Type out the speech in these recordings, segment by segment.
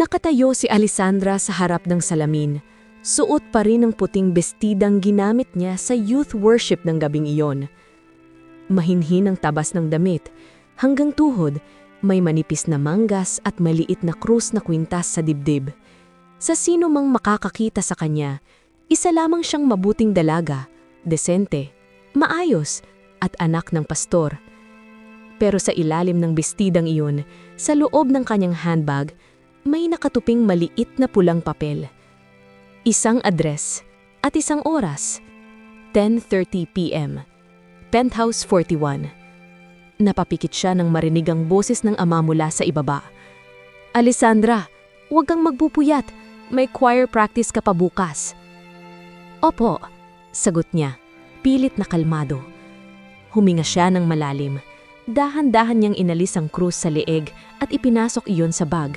Nakatayo si Alessandra sa harap ng salamin. Suot pa rin ang puting bestidang ginamit niya sa youth worship ng gabing iyon. Mahinhin ang tabas ng damit. Hanggang tuhod, may manipis na manggas at maliit na krus na kwintas sa dibdib. Sa sino mang makakakita sa kanya, isa lamang siyang mabuting dalaga, desente, maayos, at anak ng pastor. Pero sa ilalim ng bestidang iyon, sa loob ng kanyang handbag, may nakatuping maliit na pulang papel. Isang address at isang oras, 10:30 p.m. Penthouse 41. Napapikit siya nang marinig ang boses ng ama mula sa ibaba. "Alessandra, huwag kang magpupuyat. May choir practice ka pa bukas." "Opo," sagot niya, pilit na kalmado. Huminga siya ng malalim. Dahan-dahan niyang inalis ang krus sa leeg at ipinasok iyon sa bag.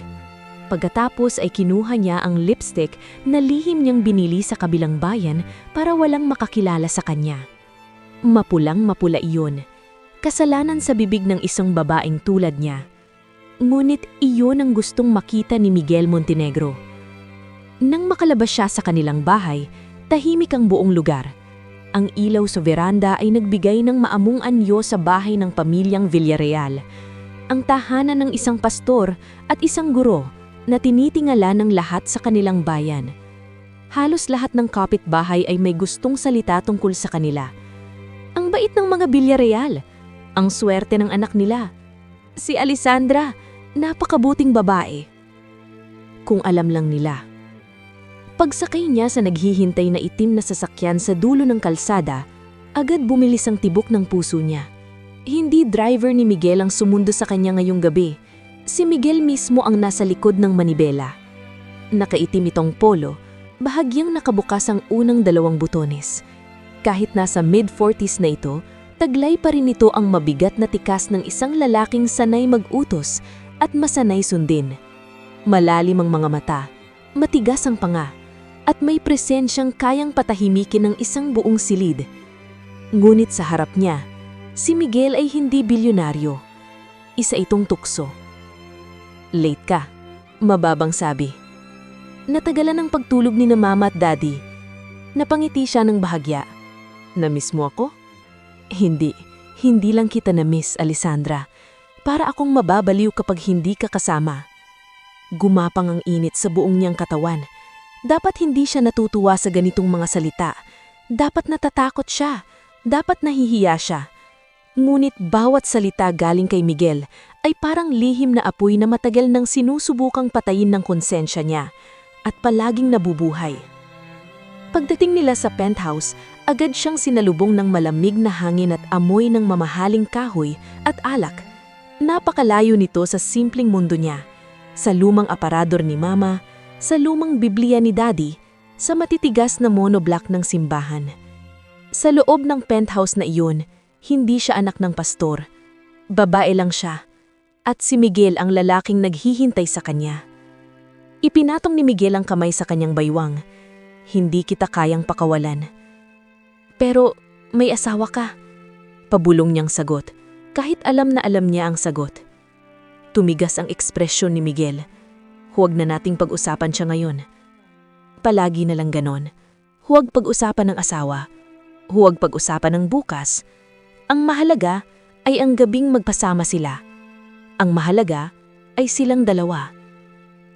Pagkatapos ay kinuha niya ang lipstick na lihim niyang binili sa kabilang bayan para walang makakilala sa kanya. Mapulang-mapula iyon. Kasalanan sa bibig ng isang babaeng tulad niya. Ngunit iyon ang gustong makita ni Miguel Montenegro. Nang makalabas siya sa kanilang bahay, tahimik ang buong lugar. Ang ilaw sa veranda ay nagbigay ng maamong anyo sa bahay ng pamilyang Villarreal. Ang tahanan ng isang pastor at isang guro na tinitingala ng lahat sa kanilang bayan. Halos lahat ng kapitbahay ay may gustong salita tungkol sa kanila. Ang bait ng mga Villarreal, ang swerte ng anak nila. Si Alessandra, napakabuting babae. Kung alam lang nila. Pagsakay niya sa naghihintay na itim na sasakyan sa dulo ng kalsada, agad bumilis ang tibok ng puso niya. Hindi driver ni Miguel ang sumundo sa kanya ngayong gabi. Si Miguel mismo ang nasa likod ng manibela. Nakaitim itong polo, bahagyang nakabukas ang unang 2 butones. Kahit nasa mid-40s na ito, taglay pa rin ito ang mabigat na tikas ng isang lalaking sanay mag-utos at masanay sundin. Malalim ang mga mata, matigas ang panga, at may presensyang kayang patahimikin ng isang buong silid. Ngunit sa harap niya, si Miguel ay hindi bilyonaryo. Isa itong tukso. "Late ka," mababang sabi. Natagalan ang pagtulog ni na mama at daddy. Napangiti siya ng bahagya. "Na-miss mo ako?" Hindi lang kita na-miss, Alessandra. Para akong mababaliw kapag hindi ka kasama." Gumapang ang init sa buong niyang katawan. Dapat hindi siya natutuwa sa ganitong mga salita. Dapat natatakot siya. Dapat nahihiya siya. Ngunit bawat salita galing kay Miguel ay parang lihim na apoy na matagal nang sinusubukang patayin ng konsensya niya at palaging nabubuhay. Pagdating nila sa penthouse, agad siyang sinalubong ng malamig na hangin at amoy ng mamahaling kahoy at alak. Napakalayo nito sa simpleng mundo niya, sa lumang aparador ni Mama, sa lumang Biblia ni Daddy, sa matitigas na monoblock ng simbahan. Sa loob ng penthouse na iyon, hindi siya anak ng pastor. Babae lang siya, at si Miguel ang lalaking naghihintay sa kanya. Ipinatong ni Miguel ang kamay sa kanyang baywang. "Hindi kita kayang pakawalan." "Pero may asawa ka," pabulong niyang sagot, kahit alam na alam niya ang sagot. Tumigas ang ekspresyon ni Miguel. "Huwag na nating pag-usapan siya ngayon. Palagi na lang ganon. Huwag pag-usapan ng asawa. Huwag pag-usapan ng bukas. Ang mahalaga ay ang gabing magpasama sila. Ang mahalaga ay silang dalawa."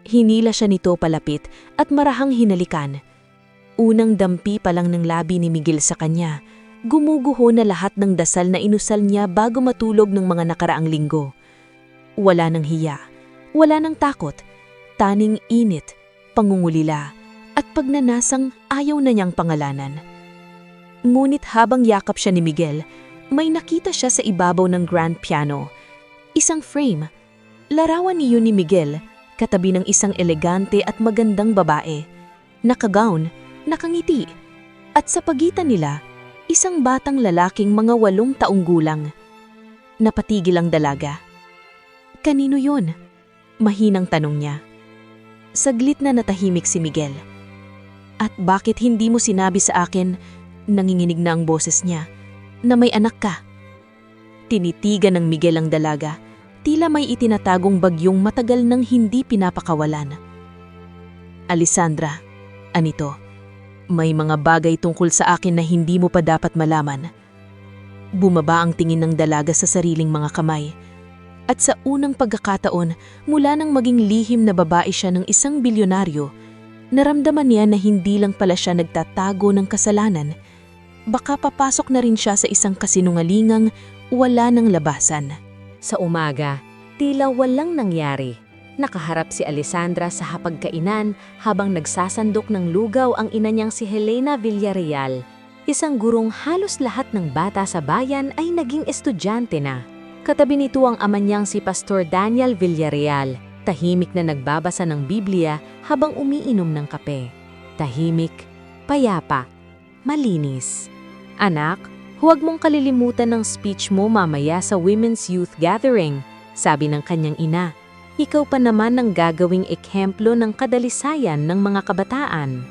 Hinila siya nito palapit at marahang hinalikan. Unang dampi pa lang ng labi ni Miguel sa kanya, gumuguho na lahat ng dasal na inusal niya bago matulog ng mga nakaraang linggo. Wala nang hiya, wala nang takot, taning init, pangungulila, at pagnanasang ayaw na niyang pangalanan. Ngunit habang yakap siya ni Miguel, may nakita siya sa ibabaw ng grand piano. Isang frame. Larawan niyo ni Miguel, katabi ng isang elegante at magandang babae. Nakagown, nakangiti, at sa pagitan nila, isang batang lalaking mga 8 taong gulang. Napatigil ang dalaga. "Kanino yun?" mahinang tanong niya. Saglit na natahimik si Miguel. "At bakit hindi mo sinabi sa akin," nanginginig na ang boses niya, "na may anak ka?" Tinitigan ng Miguel ang dalaga, tila may itinatagong bagyong matagal nang hindi pinapakawalan. Alessandra, anito, may mga bagay tungkol sa akin na hindi mo pa dapat malaman. Bumaba ang tingin ng dalaga sa sariling mga kamay. At sa unang pagkakataon, mula nang maging lihim na babae siya ng isang bilyonaryo, naramdaman niya na hindi lang pala siya nagtatago ng kasalanan. Baka papasok na rin siya sa isang kasinungalingang wala ng labasan. Sa umaga, tila walang nangyari. Nakaharap si Alessandra sa hapagkainan habang nagsasandok ng lugaw ang ina niyang si Helena Villarreal. Isang gurong halos lahat ng bata sa bayan ay naging estudyante na. Katabi nito ang ama niyang si Pastor Daniel Villarreal, tahimik na nagbabasa ng Biblia habang umiinom ng kape. Tahimik, payapa, malinis. Anak, huwag mong kalilimutan ng speech mo mamaya sa Women's Youth Gathering, sabi ng kanyang ina. Ikaw pa naman ang gagawing ehemplo ng kadalisayan ng mga kabataan.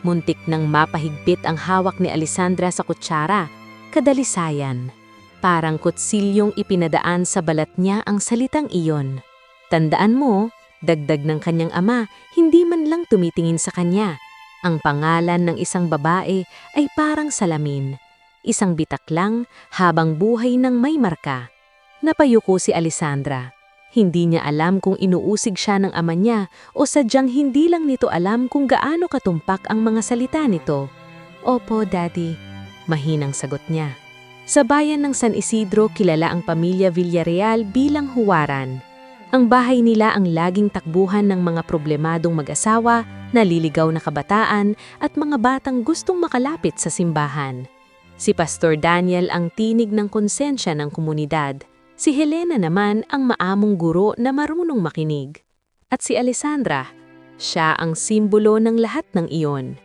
Muntik nang mapahigpit ang hawak ni Alessandra sa kutsara, kadalisayan. Parang kutsilyong ipinadaan sa balat niya ang salitang iyon. Tandaan mo, dagdag ng kanyang ama, hindi man lang tumitingin sa kanya. Ang pangalan ng isang babae ay parang salamin. Isang bitak lang habang buhay ng may marka. Napayuko si Alessandra. Hindi niya alam kung inuusig siya ng ama niya o sadyang hindi lang nito alam kung gaano katumpak ang mga salita nito. Opo, Daddy. Mahinang sagot niya. Sa bayan ng San Isidro, kilala ang pamilya Villarreal bilang huwaran. Ang bahay nila ang laging takbuhan ng mga problemadong mag-asawa, naliligaw na kabataan at mga batang gustong makalapit sa simbahan. Si Pastor Daniel ang tinig ng konsensya ng komunidad. Si Helena naman ang maamong guro na marunong makinig. At si Alessandra, siya ang simbolo ng lahat ng iyon.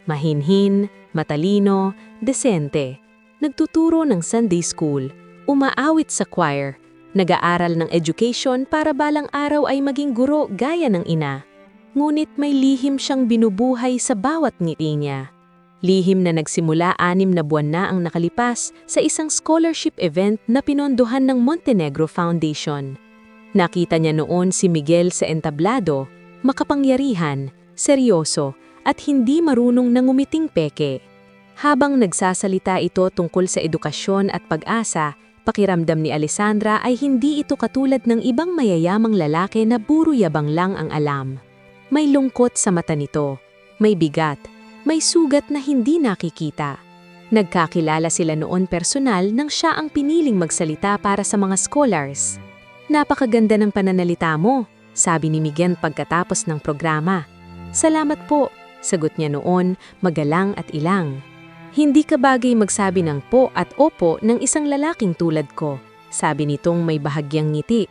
Mahinhin, matalino, desente. Nagtuturo ng Sunday School, umaawit sa choir, nag-aaral ng education para balang araw ay maging guro gaya ng ina. Ngunit may lihim siyang binubuhay sa bawat ngiti niya. Lihim na nagsimula 6 na buwan na ang nakalipas sa isang scholarship event na pinondohan ng Montenegro Foundation. Nakita niya noon si Miguel sa entablado, makapangyarihan, seryoso, at hindi marunong nangumiting peke. Habang nagsasalita ito tungkol sa edukasyon at pag-asa, pakiramdam ni Alessandra ay hindi ito katulad ng ibang mayayamang lalaki na puro yabang lang ang alam. May lungkot sa mata nito, may bigat, may sugat na hindi nakikita. Nagkakilala sila noon personal nang siya ang piniling magsalita para sa mga scholars. Napakaganda ng pananalita mo, sabi ni Miguel pagkatapos ng programa. Salamat po, sagot niya noon, magalang at ilang. Hindi ka bagay magsabi ng po at opo ng isang lalaking tulad ko, sabi nitong may bahagyang ngiti.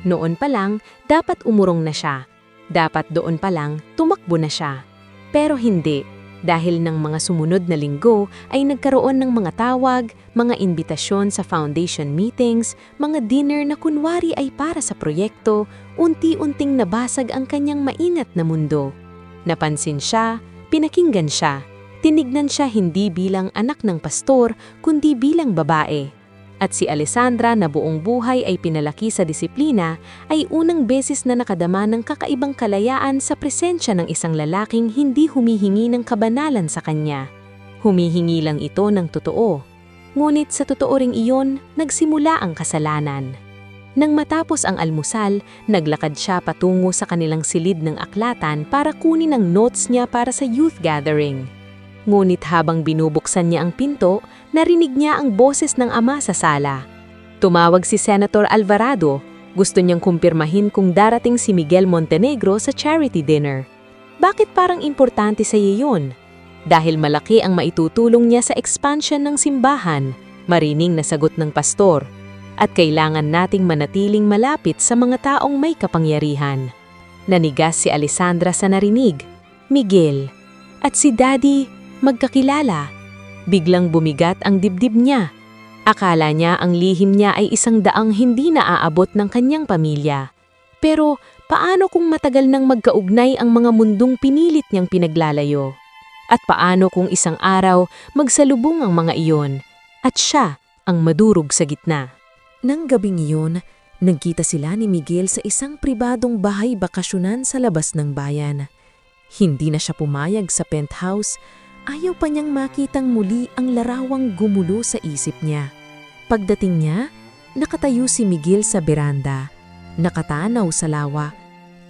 Noon pa lang, dapat umurong na siya. Dapat doon pa lang, tumakbo na siya. Pero hindi, dahil ng mga sumunod na linggo ay nagkaroon ng mga tawag, mga imbitasyon sa foundation meetings, mga dinner na kunwari ay para sa proyekto, unti-unting nabasag ang kanyang mainat na mundo. Napansin siya, pinakinggan siya. Tinignan siya hindi bilang anak ng pastor, kundi bilang babae. At si Alessandra na buong buhay ay pinalaki sa disiplina, ay unang beses na nakadama ng kakaibang kalayaan sa presensya ng isang lalaking hindi humihingi ng kabanalan sa kanya. Humihingi lang ito ng totoo. Ngunit sa totoo ring iyon, nagsimula ang kasalanan. Nang matapos ang almusal, naglakad siya patungo sa kanilang silid ng aklatan para kunin ang notes niya para sa youth gathering. Ngunit habang binubuksan niya ang pinto, narinig niya ang boses ng ama sa sala. Tumawag si Senator Alvarado. Gusto niyang kumpirmahin kung darating si Miguel Montenegro sa charity dinner. Bakit parang importante sa iyo yun? Dahil malaki ang maitutulong niya sa expansion ng simbahan, marining na sagot ng pastor. At kailangan nating manatiling malapit sa mga taong may kapangyarihan. Nanigas si Alessandra sa narinig. Miguel. At si Daddy, magkakilala. Biglang bumigat ang dibdib niya. Akala niya ang lihim niya ay isang daang hindi naaabot ng kanyang pamilya. Pero paano kung matagal nang magkaugnay ang mga mundong pinilit niyang pinaglalayo? At paano kung isang araw magsalubong ang mga iyon at siya ang madurog sa gitna? Nang gabing iyon, nagkita sila ni Miguel sa isang pribadong bahay bakasyonan sa labas ng bayan. Hindi na siya pumayag sa penthouse. Ayaw pa niyang makitang muli ang larawang gumulo sa isip niya. Pagdating niya, nakatayo si Miguel sa beranda. Nakatanaw sa lawa.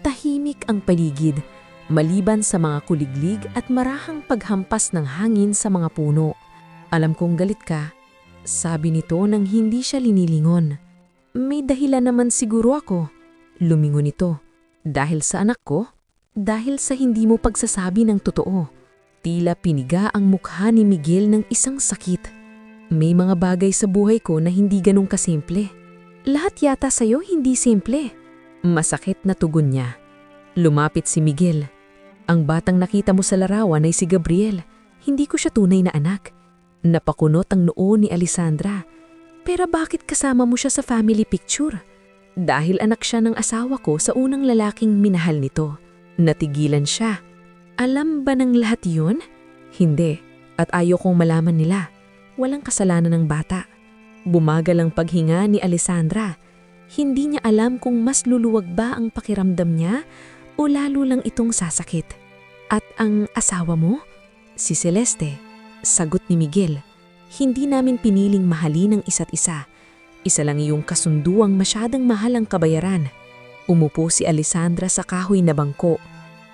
Tahimik ang paligid, maliban sa mga kuliglig at marahang paghampas ng hangin sa mga puno. "Alam kong galit ka," sabi nito nang hindi siya linilingon. "May dahilan naman siguro ako." Lumingon ito. "Dahil sa anak ko? Dahil sa hindi mo pagsasabi ng totoo?" Tila piniga ang mukha ni Miguel ng isang sakit. "May mga bagay sa buhay ko na hindi ganun kasimple." "Lahat yata sa'yo hindi simple." Masakit na tugon niya. Lumapit si Miguel. "Ang batang nakita mo sa larawan ay si Gabriel. Hindi ko siya tunay na anak." Napakunot ang noo ni Alessandra. "Pero bakit kasama mo siya sa family picture?" "Dahil anak siya ng asawa ko sa unang lalaking minahal nito." Natigilan siya. "Alam ba ng lahat yun?" "Hindi, at ayaw kong malaman nila. Walang kasalanan ng bata." Bumagal ang paghinga ni Alessandra. Hindi niya alam kung mas luluwag ba ang pakiramdam niya o lalo lang itong sasakit. "At ang asawa mo?" "Si Celeste," sagot ni Miguel. "Hindi namin piniling mahalin ang isa't isa. Isa lang iyong kasunduang masyadang mahal ang kabayaran." Umupo si Alessandra sa kahoy na bangko.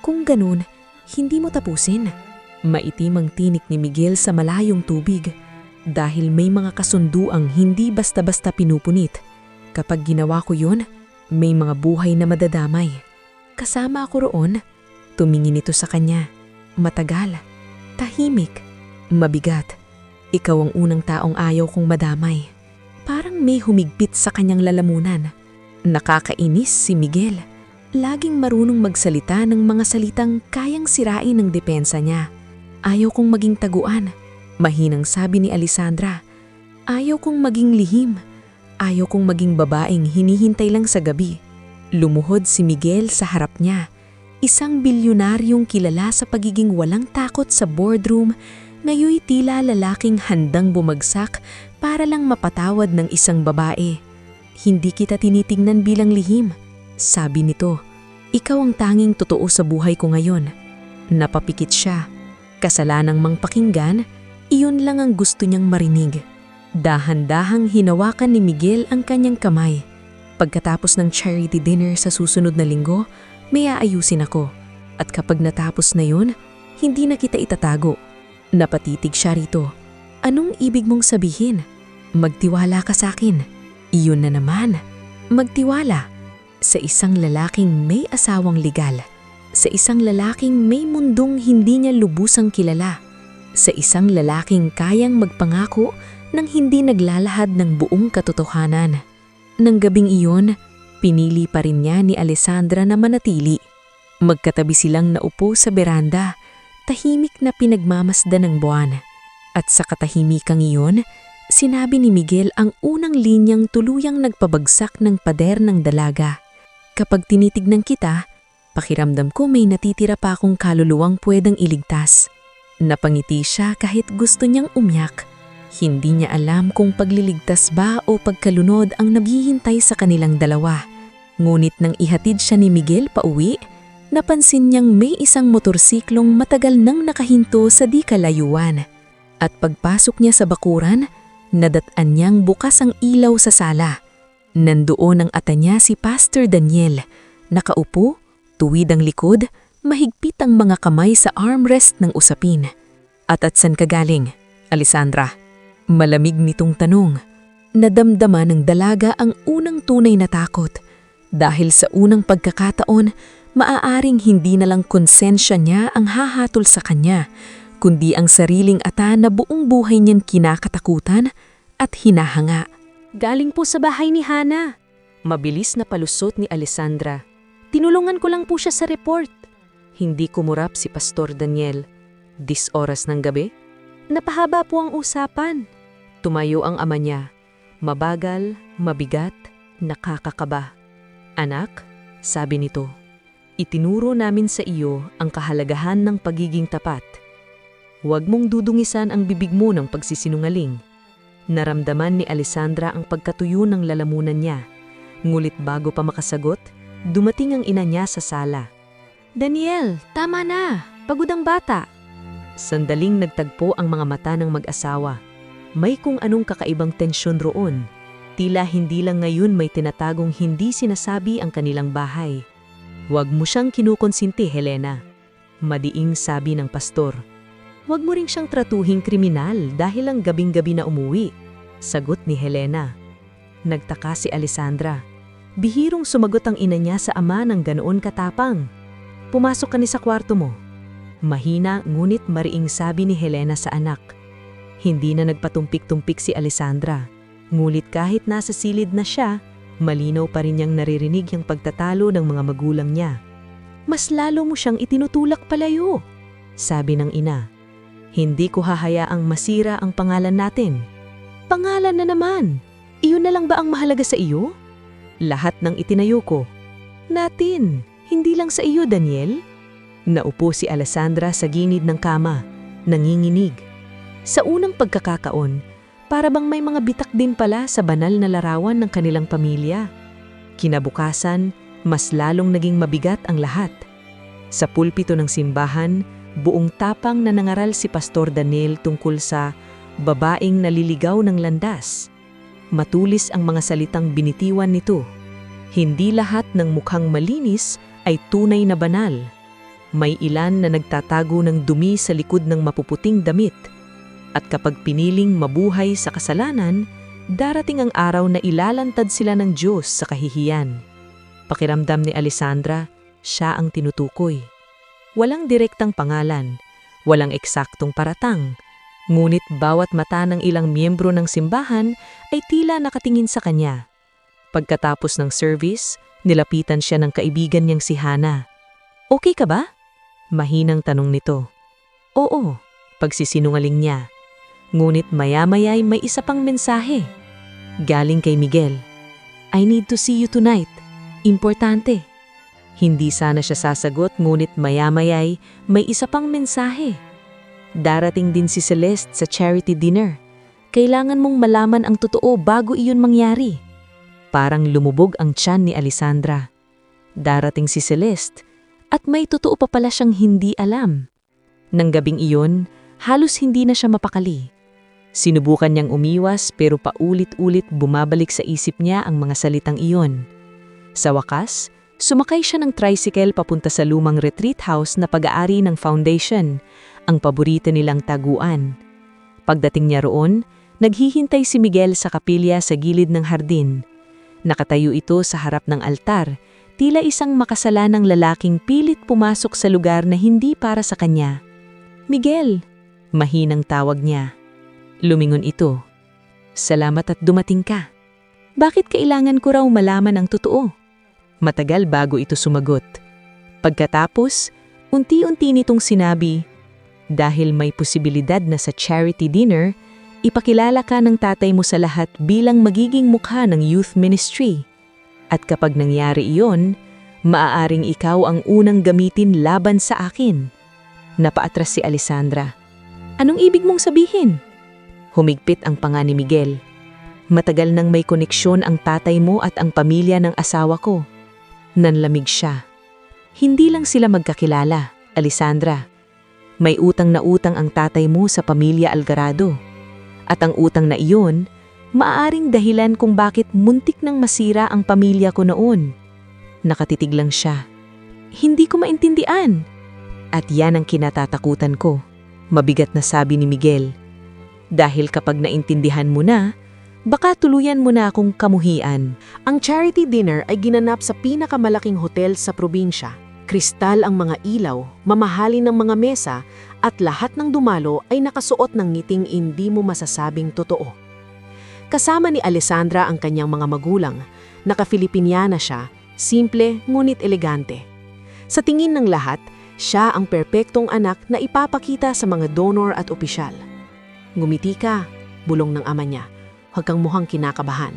"Kung ganun, hindi mo tapusin." Maitim ang tinik ni Miguel sa malayong tubig. "Dahil may mga kasunduang hindi basta-basta pinupunit. Kapag ginawa ko yun, may mga buhay na madadamay." "Kasama ako roon?" Tumingin ito sa kanya. Matagal. Tahimik. Mabigat. "Ikaw ang unang taong ayaw kong madamay." Parang may humigpit sa kanyang lalamunan. Nakakainis si Miguel. Laging marunong magsalita ng mga salitang kayang sirain ang depensa niya. "Ayaw kong maging taguan," mahinang sabi ni Alessandra. "Ayaw kong maging lihim. Ayaw kong maging babaeng hinihintay lang sa gabi." Lumuhod si Miguel sa harap niya. Isang bilyonaryong kilala sa pagiging walang takot sa boardroom, ngayoy tila lalaking handang bumagsak para lang mapatawad ng isang babae. "Hindi kita tinitingnan bilang lihim," sabi nito. "Ikaw ang tanging totoo sa buhay ko ngayon." Napapikit siya. Kasalanang mangpakinggan, iyon lang ang gusto niyang marinig. Dahan-dahang hinawakan ni Miguel ang kanyang kamay. "Pagkatapos ng charity dinner sa susunod na linggo, may aayusin ako. At kapag natapos na yun, hindi na kita itatago." Napatitig siya rito. "Anong ibig mong sabihin?" "Magtiwala ka sa akin." Iyon na naman. Magtiwala. Sa isang lalaking may asawang legal. Sa isang lalaking may mundong hindi niya lubusang kilala. Sa isang lalaking kayang magpangako nang hindi naglalahad ng buong katotohanan. Nang gabing iyon, pinili pa rin niya ni Alessandra na manatili. Magkatabi silang naupo sa beranda, tahimik na pinagmamasdan ng buwan. At sa katahimikang iyon, sinabi ni Miguel ang unang linyang tuluyang nagpabagsak ng pader ng dalaga. "Kapag tinitignan kita, pakiramdam ko may natitira pa akong kaluluwang pwedeng iligtas." Napangiti siya kahit gusto niyang umiyak. Hindi niya alam kung pagliligtas ba o pagkalunod ang naghihintay sa kanilang dalawa. Ngunit nang ihatid siya ni Miguel pauwi, napansin niyang may isang motorsiklong matagal nang nakahinto sa di kalayuan. At pagpasok niya sa bakuran, nadatnan niyang bukas ang ilaw sa sala. Nandoon ang ata niya si Pastor Daniel. Nakaupo, tuwid ang likod, mahigpit ang mga kamay sa armrest ng usapin. At saan ka galing, Alessandra?" Malamig nitong tanong. Nadamdama ng dalaga ang unang tunay na takot. Dahil sa unang pagkakataon, maaaring hindi na lang konsensya niya ang hahatol sa kanya, kundi ang sariling ata na buong buhay niyang kinakatakutan at hinahanga. "Galing po sa bahay ni Hana." Mabilis na palusot ni Alessandra. "Tinulungan ko lang po siya sa report." Hindi kumurap si Pastor Daniel. "Dis oras ng gabi?" "Napahaba po ang usapan." Tumayo ang ama niya. Mabagal, mabigat, nakakakaba. "Anak," sabi nito, "itinuro namin sa iyo ang kahalagahan ng pagiging tapat. Huwag mong dudungisan ang bibig mo ng pagsisinungaling." Naramdaman ni Alessandra ang pagkatuyo ng lalamunan niya. Ngulit bago pa makasagot, dumating ang ina niya sa sala. Daniel, tama na. Pagod ang bata. Sandaling nagtagpo ang mga mata ng mag-asawa. May kung anong kakaibang tensyon roon. Tila hindi lang ngayon may tinatagong hindi sinasabi ang kanilang bahay. Huwag mo siyang kinukonsinti, Helena. Madiing sabi ng pastor. Huwag mo ring siyang tratuhing kriminal dahil lang gabing-gabi na umuwi. Sagot ni Helena. Nagtaka si Alessandra. Bihirong sumagot ang ina niya sa ama ng ganoon katapang. Pumasok ka ni sa kwarto mo. Mahina ngunit mariing sabi ni Helena sa anak. Hindi na nagpatumpik-tumpik si Alessandra. Ngulit kahit nasa silid na siya, malinaw pa rin niyang naririnig ang pagtatalo ng mga magulang niya. Mas lalo mo siyang itinutulak palayo, sabi ng ina. Hindi ko hahayaang masira ang pangalan natin. Pangalan na naman. Iyon na lang ba ang mahalaga sa iyo? Lahat ng itinayo ko. Natin, hindi lang sa iyo, Daniel. Naupo si Alessandra sa gilid ng kama, nanginginig. Sa unang pagkakataon, para bang may mga bitak din pala sa banal na larawan ng kanilang pamilya. Kinabukasan, mas lalong naging mabigat ang lahat. Sa pulpito ng simbahan, buong tapang na nangaral si Pastor Daniel tungkol sa babaeng naliligaw ng landas. Matulis ang mga salitang binitiwan nito. Hindi lahat ng mukhang malinis ay tunay na banal. May ilan na nagtatago ng dumi sa likod ng mapuputing damit. At kapag piniling mabuhay sa kasalanan, darating ang araw na ilalantad sila ng Diyos sa kahihiyan. Pakiramdam ni Alessandra, siya ang tinutukoy. Walang direktang pangalan, walang eksaktong paratang, ngunit bawat mata ng ilang miyembro ng simbahan ay tila nakatingin sa kanya. Pagkatapos ng service, nilapitan siya ng kaibigan niyang si Hannah. Okay ka ba? Mahinang tanong nito. Oo, pagsisinungaling niya. Ngunit maya-maya'y may isa pang mensahe. Galing kay Miguel. I need to see you tonight. Importante. Hindi sana siya sasagot ngunit maya-maya'y may isa pang mensahe. Darating din si Celeste sa charity dinner. Kailangan mong malaman ang totoo bago iyon mangyari. Parang lumubog ang tiyan ni Alessandra. Darating si Celeste at may totoo pa pala siyang hindi alam. Nang gabing iyon, halos hindi na siya mapakali. Sinubukan niyang umiwas pero paulit-ulit bumabalik sa isip niya ang mga salitang iyon. Sa wakas, sumakay siya ng tricycle papunta sa lumang retreat house na pag-aari ng foundation, ang paborito nilang taguan. Pagdating niya roon, naghihintay si Miguel sa kapilya sa gilid ng hardin. Nakatayo ito sa harap ng altar, tila isang makasalanang lalaking pilit pumasok sa lugar na hindi para sa kanya. Miguel, mahinang tawag niya. Lumingon ito. Salamat at dumating ka. Bakit kailangan ko raw malaman ang totoo? Matagal bago ito sumagot. Pagkatapos, unti-unti nitong sinabi, dahil may posibilidad na sa charity dinner, ipakilala ka ng tatay mo sa lahat bilang magiging mukha ng youth ministry. At kapag nangyari iyon, maaaring ikaw ang unang gamitin laban sa akin. Napaatras si Alessandra. Anong ibig mong sabihin? Humigpit ang panga ni Miguel. Matagal nang may koneksyon ang tatay mo at ang pamilya ng asawa ko. Nanlamig siya. Hindi lang sila magkakilala, Alessandra. May utang na utang ang tatay mo sa pamilya Algarado. At ang utang na iyon, maaaring dahilan kung bakit muntik nang masira ang pamilya ko noon. Nakatitig lang siya. Hindi ko maintindihan. At yan ang kinatatakutan ko. Mabigat na sabi ni Miguel. Dahil kapag naintindihan mo na, baka tuluyan mo na akong kamuhian. Ang charity dinner ay ginanap sa pinakamalaking hotel sa probinsya. Kristal ang mga ilaw, mamahalin ng mga mesa, at lahat ng dumalo ay nakasuot ng ngiting hindi mo masasabing totoo. Kasama ni Alessandra ang kanyang mga magulang. Naka-Filipiniana siya, simple ngunit elegante. Sa tingin ng lahat, siya ang perpektong anak na ipapakita sa mga donor at opisyal. Ngumiti ka, bulong ng ama niya. Huwag kang mukhang kinakabahan.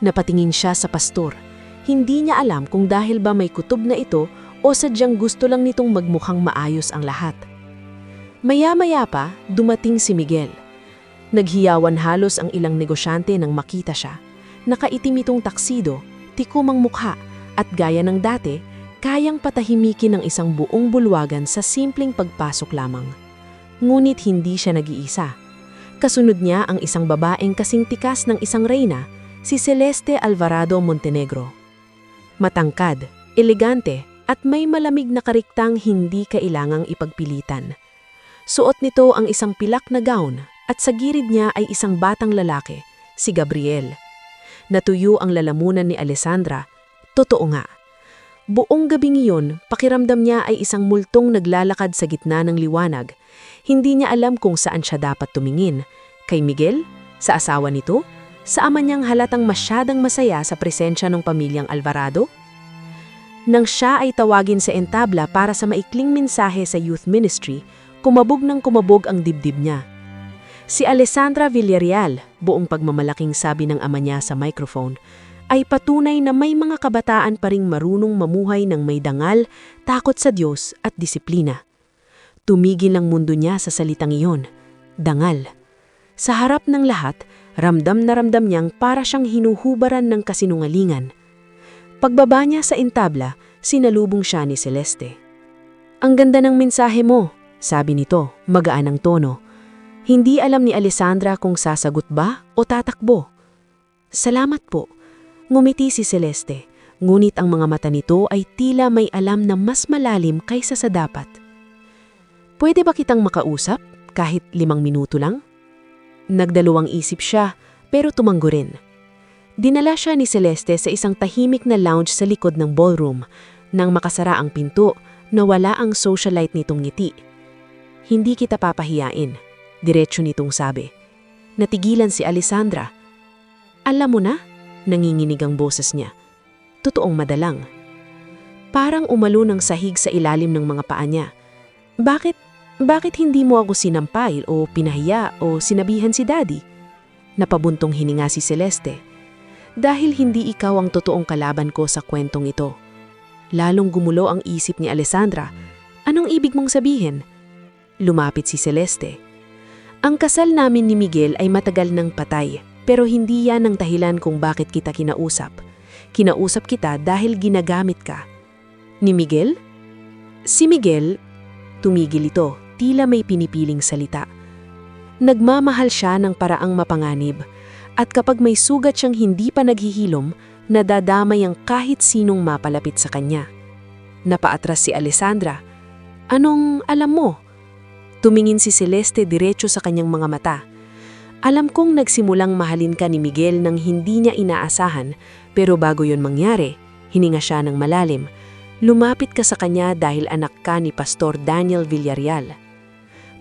Napatingin siya sa pastor. Hindi niya alam kung dahil ba may kutob na ito o sadyang gusto lang nitong magmukhang maayos ang lahat. Maya-maya pa, dumating si Miguel. Naghiyawan halos ang ilang negosyante nang makita siya. Nakaitim itong taksido, tikumang mukha, at gaya ng dati, kayang patahimikin ng isang buong bulwagan sa simpleng pagpasok lamang. Ngunit hindi siya nag-iisa. Kasunod niya ang isang babaeng kasing tikas ng isang reyna, si Celeste Alvarado Montenegro. Matangkad, elegante, at may malamig na kariktang hindi kailangang ipagpilitan. Suot nito ang isang pilak na gown at sa gilid niya ay isang batang lalaki, si Gabriel. Natuyo ang lalamunan ni Alessandra. Totoo nga. Buong gabing iyon, pakiramdam niya ay isang multong naglalakad sa gitna ng liwanag. Hindi niya alam kung saan siya dapat tumingin. Kay Miguel? Sa asawa nito? Sa ama niyang halatang masyadang masaya sa presensya ng pamilyang Alvarado? Nang siya ay tawagin sa entabla para sa maikling mensahe sa youth ministry, kumabog ng kumabog ang dibdib niya. Si Alessandra Villarreal, buong pagmamalaking sabi ng ama niya sa microphone, ay patunay na may mga kabataan pa ring marunong mamuhay ng may dangal, takot sa Diyos at disiplina. Tumigil ang mundo niya sa salitang iyon, dangal. Sa harap ng lahat, ramdam na ramdam niyang para siyang hinuhubaran ng kasinungalingan. Pagbaba niya sa entabla, sinalubong siya ni Celeste. "Ang ganda ng mensahe mo," sabi nito, magaan ang tono. Hindi alam ni Alessandra kung sasagot ba o tatakbo. "Salamat po." Ngumiti si Celeste, ngunit ang mga mata nito ay tila may alam na mas malalim kaysa sa dapat. "Pwede ba kitang makausap, kahit 5 minuto lang?" Nagdalawang isip siya, pero tumanggo rin. Dinala siya ni Celeste sa isang tahimik na lounge sa likod ng ballroom. Nang makasara ang pinto, nawala ang socialite nitong ngiti. "Hindi kita papahiyain," diretso nitong sabi. Natigilan si Alessandra. "Alam mo na?" Nanginginig ang boses niya. Totoong madalang. Parang umalo ng sahig sa ilalim ng mga paa niya. Bakit hindi mo ako sinampay o pinahiya o sinabihan si Daddy?" Napabuntong hininga si Celeste. "Dahil hindi ikaw ang totoong kalaban ko sa kwentong ito." Lalong gumulo ang isip ni Alessandra. "Anong ibig mong sabihin?" Lumapit si Celeste. "Ang kasal namin ni Miguel ay matagal nang patay. Pero hindi yan ang dahilan kung bakit kita kinausap. Kinausap kita dahil ginagamit ka." "Ni Miguel?" "Si Miguel," tumigil ito, tila may pinipiling salita. "Nagmamahal siya ng paraang mapanganib. At kapag may sugat siyang hindi pa naghihilom, nadadamay ang kahit sinong mapalapit sa kanya." Napaatras si Alessandra. "Anong alam mo?" Tumingin si Celeste diretso sa kanyang mga mata. "Alam kong nagsimulang mahalin ka ni Miguel nang hindi niya inaasahan, pero bago yon mangyari, hininga siya ng malalim. Lumapit ka sa kanya dahil anak ka ni Pastor Daniel Villarreal."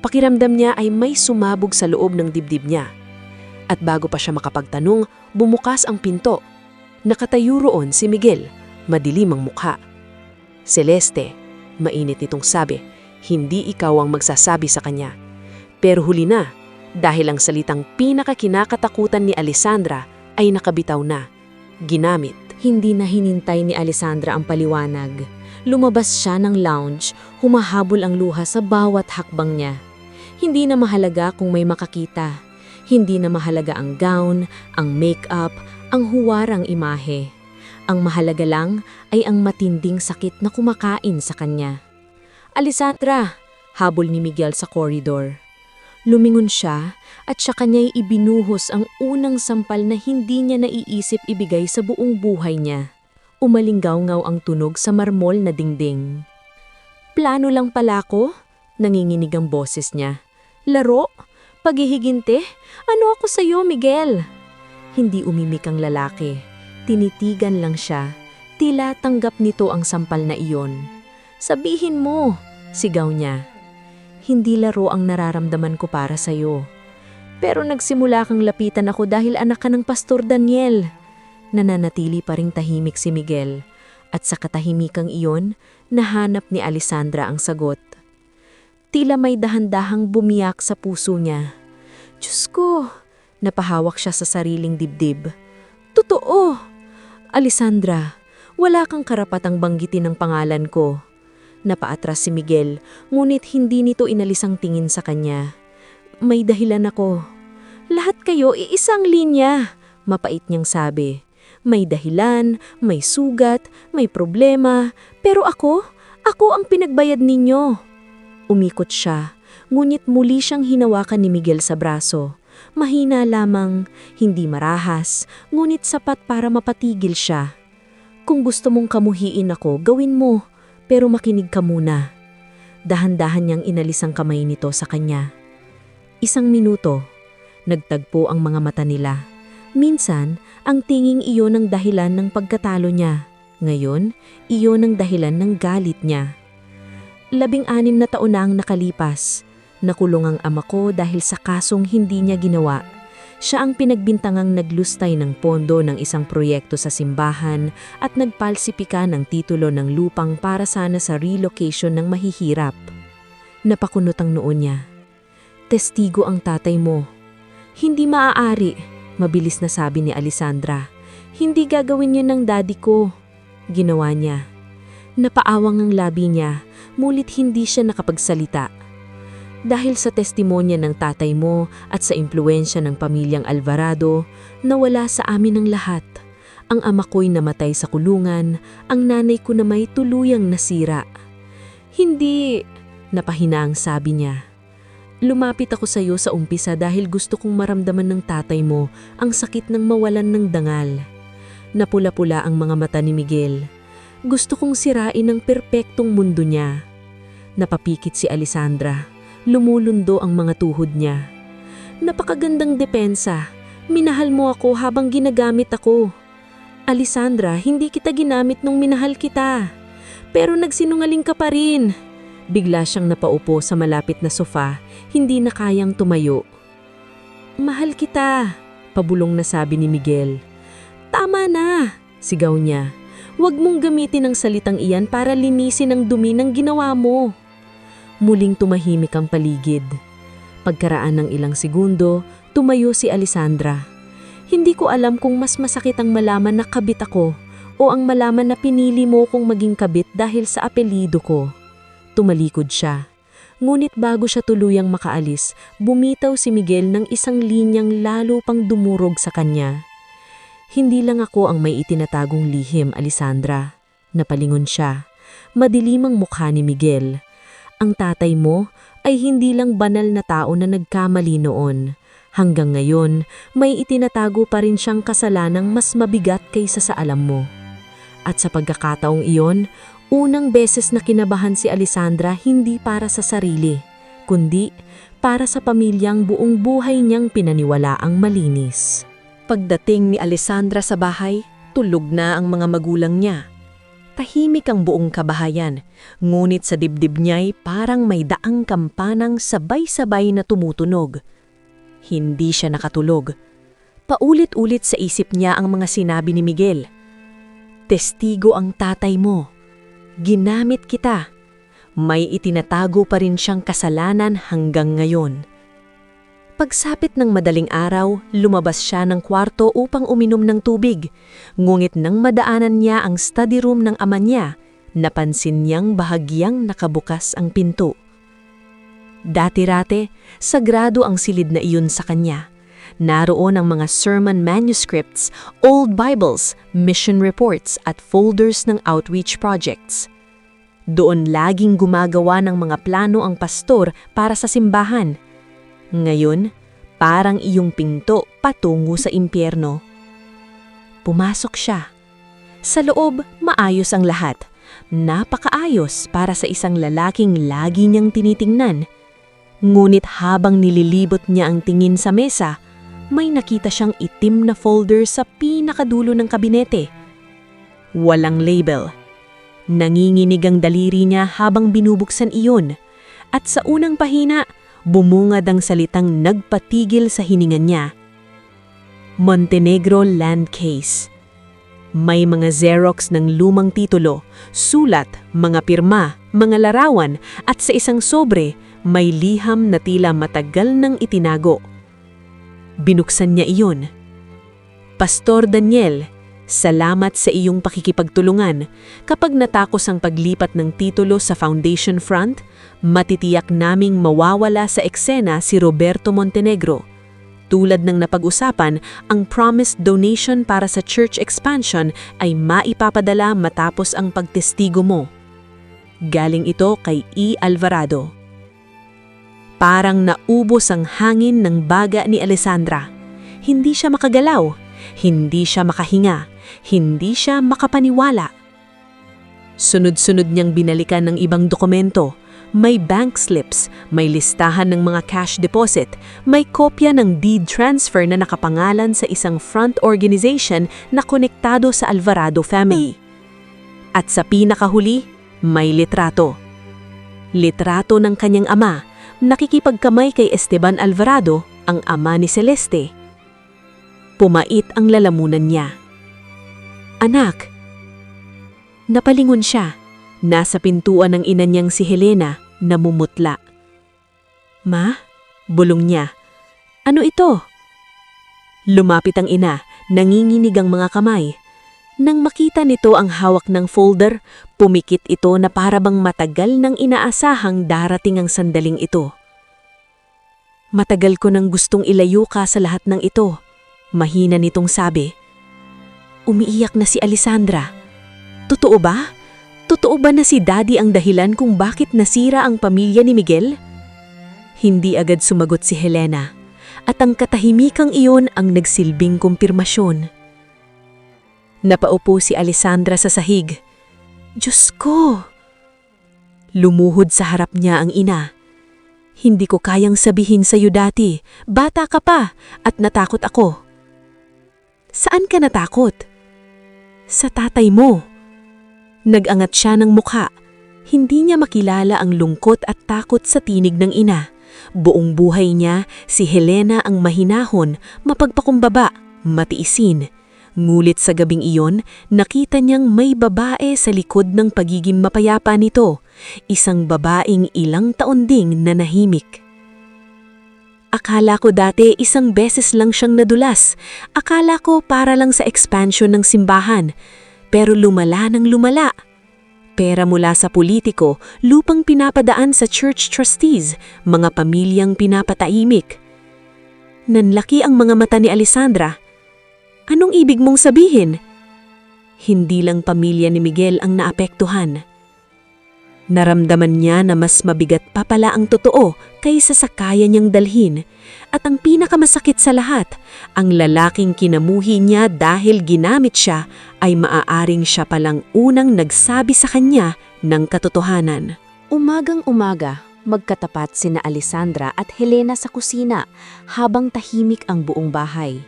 Pakiramdam niya ay may sumabog sa loob ng dibdib niya. At bago pa siya makapagtanong, bumukas ang pinto. Nakatayo roon si Miguel, madilim ang mukha. "Celeste," mainit nitong sabi, "hindi ikaw ang magsasabi sa kanya. Pero huli na. Dahil ang salitang pinakakinakatakutan ni Alessandra ay nakabitaw na. Ginamit." Hindi na hinintay ni Alessandra ang paliwanag. Lumabas siya ng lounge, humahabol ang luha sa bawat hakbang niya. Hindi na mahalaga kung may makakita. Hindi na mahalaga ang gown, ang makeup, ang huwarang imahe. Ang mahalaga lang ay ang matinding sakit na kumakain sa kanya. "Alessandra!" habol ni Miguel sa corridor. Lumingon siya at sa kanya'y ibinuhos ang unang sampal na hindi niya naiisip ibigay sa buong buhay niya. Umalinggaw-ngaw ang tunog sa marmol na dingding. "Plano lang pala ko?" Nanginginig ang boses niya. "Laro? Paghihiginte? Ano ako sa'yo, Miguel?" Hindi umimik ang lalaki. Tinitigan lang siya. Tila tanggap nito ang sampal na iyon. "Sabihin mo!" sigaw niya. "Hindi laro ang nararamdaman ko para sa'yo. Pero nagsimula kang lapitan ako dahil anak ka ng Pastor Daniel." Nananatili pa ring tahimik si Miguel. At sa katahimikang iyon, nahanap ni Alessandra ang sagot. Tila may dahan-dahang bumiyak sa puso niya. "Diyos ko!" Napahawak siya sa sariling dibdib. "Totoo! Alessandra, wala kang karapatang banggitin ang pangalan ko." Napaatras si Miguel, ngunit hindi nito inalis ang tingin sa kanya. "May dahilan ako." "Lahat kayo iisang linya," mapait niyang sabi. May dahilan, may sugat, may problema, pero ako ang pinagbayad ninyo. Umikot siya, ngunit muli siyang hinawakan ni Miguel sa braso. Mahina lamang, hindi marahas, ngunit sapat para mapatigil siya. Kung gusto mong kamuhiin ako, gawin mo, pero makinig ka muna. Dahan-dahan niyang inalis ang kamay nito sa kanya. 1 minuto, nagtagpo ang mga mata nila. Minsan, ang tinging iyon ang dahilan ng pagkatalo niya. Ngayon, iyon ang dahilan ng galit niya. 16 na taon na ang nakalipas. Nakulong ang ama ko dahil sa kasong hindi niya ginawa. Siya ang pinagbintangang naglustay ng pondo ng isang proyekto sa simbahan at nagpalsipika ng titulo ng lupang para sana sa relocation ng mahihirap. Napakunot ang noo niya. Testigo ang tatay mo. Hindi maaari, mabilis na sabi ni Alessandra. Hindi gagawin yun ng daddy ko. Ginawa niya. Napaawang ang labi niya, mulit hindi siya nakapagsalita. Dahil sa testimonya ng tatay mo at sa impluensya ng pamilyang Alvarado, nawala sa amin ang lahat. Ang ama ko'y namatay sa kulungan, ang nanay ko na may tuluyang nasira. Hindi, napahina ang sabi niya. Lumapit ako sa iyo sa umpisa dahil gusto kong maramdaman ng tatay mo ang sakit ng mawalan ng dangal. Napula-pula ang mga mata ni Miguel. Gusto kong sirain ang perpektong mundo niya. Napapikit si Alessandra. Lumulundo ang mga tuhod niya. Napakagandang depensa. Minahal mo ako habang ginagamit ako. Alessandra, hindi kita ginamit nung minahal kita. Pero nagsinungaling ka pa rin. Bigla siyang napaupo sa malapit na sofa, hindi na kayang tumayo. Mahal kita, pabulong na sabi ni Miguel. Tama na, sigaw niya. Huwag mong gamitin ang salitang iyan para linisin ang dumi ng ginawa mo. Muling tumahimik ang paligid. Pagkaraan ng ilang segundo, tumayo si Alessandra. Hindi ko alam kung mas masakit ang malaman na kabit ako o ang malaman na pinili mo kong maging kabit dahil sa apelido ko. Tumalikod siya. Ngunit bago siya tuluyang makaalis, bumitaw si Miguel ng isang linyang lalo pang dumurog sa kanya. Hindi lang ako ang may itinatagong lihim, Alessandra. Napalingon siya. Madilim ang mukha ni Miguel. Ang tatay mo ay hindi lang banal na tao na nagkamali noon. Hanggang ngayon, may itinatago pa rin siyang kasalanang mas mabigat kaysa sa alam mo. At sa pagkakataong iyon, unang beses na kinabahan si Alessandra hindi para sa sarili, kundi para sa pamilyang buong buhay niyang pinaniwalaang malinis. Pagdating ni Alessandra sa bahay, tulog na ang mga magulang niya. Tahimik ang buong kabahayan, ngunit sa dibdib niya'y parang may daang kampanang sabay-sabay na tumutunog. Hindi siya nakatulog. Paulit-ulit sa isip niya ang mga sinabi ni Miguel. Testigo ang tatay mo. Ginamit kita. May itinatago pa rin siyang kasalanan hanggang ngayon. Pagsapit ng madaling araw, lumabas siya ng kwarto upang uminom ng tubig. Ngunit nang madaanan niya ang study room ng ama niya, napansin niyang bahagyang nakabukas ang pinto. Dati-rate, sagrado ang silid na iyon sa kanya. Naroon ang mga sermon manuscripts, old Bibles, mission reports at folders ng outreach projects. Doon laging gumagawa ng mga plano ang pastor para sa simbahan. Ngayon, parang iyong pinto patungo sa impyerno. Pumasok siya. Sa loob, maayos ang lahat. Napakaayos para sa isang lalaking lagi niyang tinitingnan. Ngunit habang nililibot niya ang tingin sa mesa, may nakita siyang itim na folder sa pinakadulo ng kabinete. Walang label. Nanginginig ang daliri niya habang binubuksan iyon. At sa unang pahina, bumungad ang salitang nagpatigil sa hininga niya. Montenegro Land Case. May mga Xerox ng lumang titulo, sulat, mga pirma, mga larawan at sa isang sobre may liham na tila matagal nang itinago. Binuksan niya iyon. Pastor Daniel, salamat sa iyong pakikipagtulungan. Kapag natakos ang paglipat ng titulo sa Foundation Front, matitiyak naming mawawala sa eksena si Roberto Montenegro. Tulad ng napag-usapan, ang promised donation para sa church expansion ay maipapadala matapos ang pagtestigo mo. Galing ito kay E. Alvarado. Parang naubos ang hangin ng baga ni Alessandra. Hindi siya makagalaw, hindi siya makahinga, hindi siya makapaniwala. Sunod-sunod niyang binalikan ng ibang dokumento. May bank slips, may listahan ng mga cash deposit, may kopya ng deed transfer na nakapangalan sa isang front organization na konektado sa Alvarado family. At sa pinakahuli, may litrato. Litrato ng kanyang ama, nakikipagkamay kay Esteban Alvarado, ang ama ni Celeste. Pumait ang lalamunan niya. Anak. Napalingon siya. Nasa pintuan ng ina niyang si Helena, namumutla. Ma? Bulong niya. Ano ito? Lumapit ang ina, nanginginig ang mga kamay. Nang makita nito ang hawak ng folder, pumikit ito na parabang matagal nang inaasahang darating ang sandaling ito. Matagal ko nang gustong ilayo ka sa lahat ng ito, mahina nitong sabi. Umiiyak na si Alessandra. Totoo ba? Totoo ba na si Daddy ang dahilan kung bakit nasira ang pamilya ni Miguel? Hindi agad sumagot si Helena, at ang katahimikang iyon ang nagsilbing kumpirmasyon. Napaupo si Alessandra sa sahig. Diyos ko! Lumuhod sa harap niya ang ina. Hindi ko kayang sabihin sa iyo dati, bata ka pa at natakot ako. Saan ka natakot? Sa tatay mo. Nag-angat siya ng mukha. Hindi niya makilala ang lungkot at takot sa tinig ng ina. Buong buhay niya, si Helena ang mahinahon, mapagpakumbaba, matiisin. Ngulit sa gabing iyon, nakita niyang may babae sa likod ng pagiging mapayapa nito. Isang babaeng ilang taon ding nanahimik. Akala ko dati isang beses lang siyang nadulas. Akala ko para lang sa expansion ng simbahan. Pero lumala ng lumala. Pera mula sa politiko, lupang pinapadaan sa church trustees, mga pamilyang pinapataimik. Nanlaki ang mga mata ni Alessandra. Anong ibig mong sabihin? Hindi lang pamilya ni Miguel ang naapektuhan. Naramdaman niya na mas mabigat pa pala ang totoo kaysa sa kaya niyang dalhin. At ang pinakamasakit sa lahat, ang lalaking kinamuhi niya dahil ginamit siya ay maaaring siya palang unang nagsabi sa kanya ng katotohanan. Umagang-umaga, magkatapat sina Alessandra at Helena sa kusina habang tahimik ang buong bahay.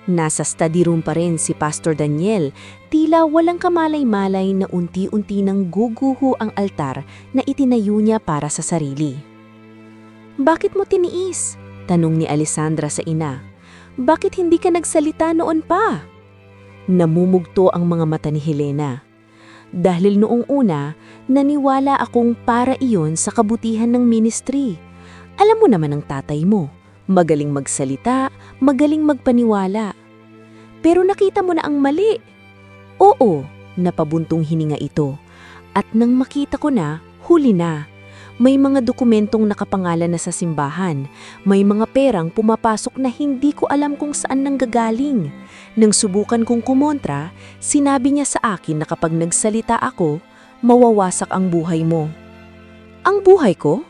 Nasa study room pa rin si Pastor Daniel, tila walang kamalay-malay na unti-unti nang guguho ang altar na itinayo niya para sa sarili. Bakit mo tiniis? Tanong ni Alessandra sa ina. Bakit hindi ka nagsalita noon pa? Namumugto ang mga mata ni Helena. Dahil noong una, naniwala akong para iyon sa kabutihan ng ministry. Alam mo naman ang tatay mo. Magaling magsalita, magaling magpaniwala. Pero nakita mo na ang mali. Oo, napabuntong hininga ito. At nang makita ko na, huli na. May mga dokumentong nakapangalan na sa simbahan. May mga perang pumapasok na hindi ko alam kung saan nanggagaling. Nang subukan kong kumontra, sinabi niya sa akin na kapag nagsalita ako, mawawasak ang buhay mo. Ang buhay ko?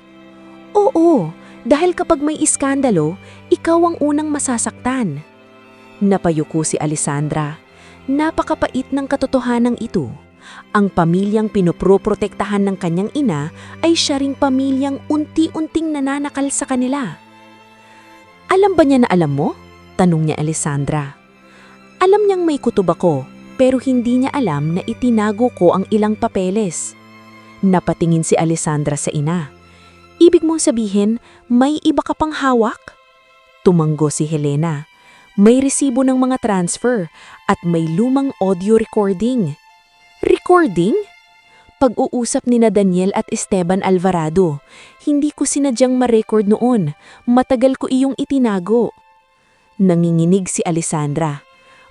Oo. Dahil kapag may iskandalo, ikaw ang unang masasaktan. Napayuko si Alessandra. Napakapait ng katotohanan ito. Ang pamilyang pinoprotektahan ng kanyang ina ay siya ring pamilyang unti-unting nananakal sa kanila. Alam ba niya na alam mo? Tanong niya Alessandra. Alam niyang may kutob ako, pero hindi niya alam na itinago ko ang ilang papeles. Napatingin si Alessandra sa ina. Ibig mong sabihin, may iba ka pang hawak? Tumanggo si Helena. May resibo ng mga transfer at may lumang audio recording. Recording? Pag-uusap ni na Daniel at Esteban Alvarado. Hindi ko sinadyang ma-record noon. Matagal ko iyong itinago. Nanginginig si Alessandra.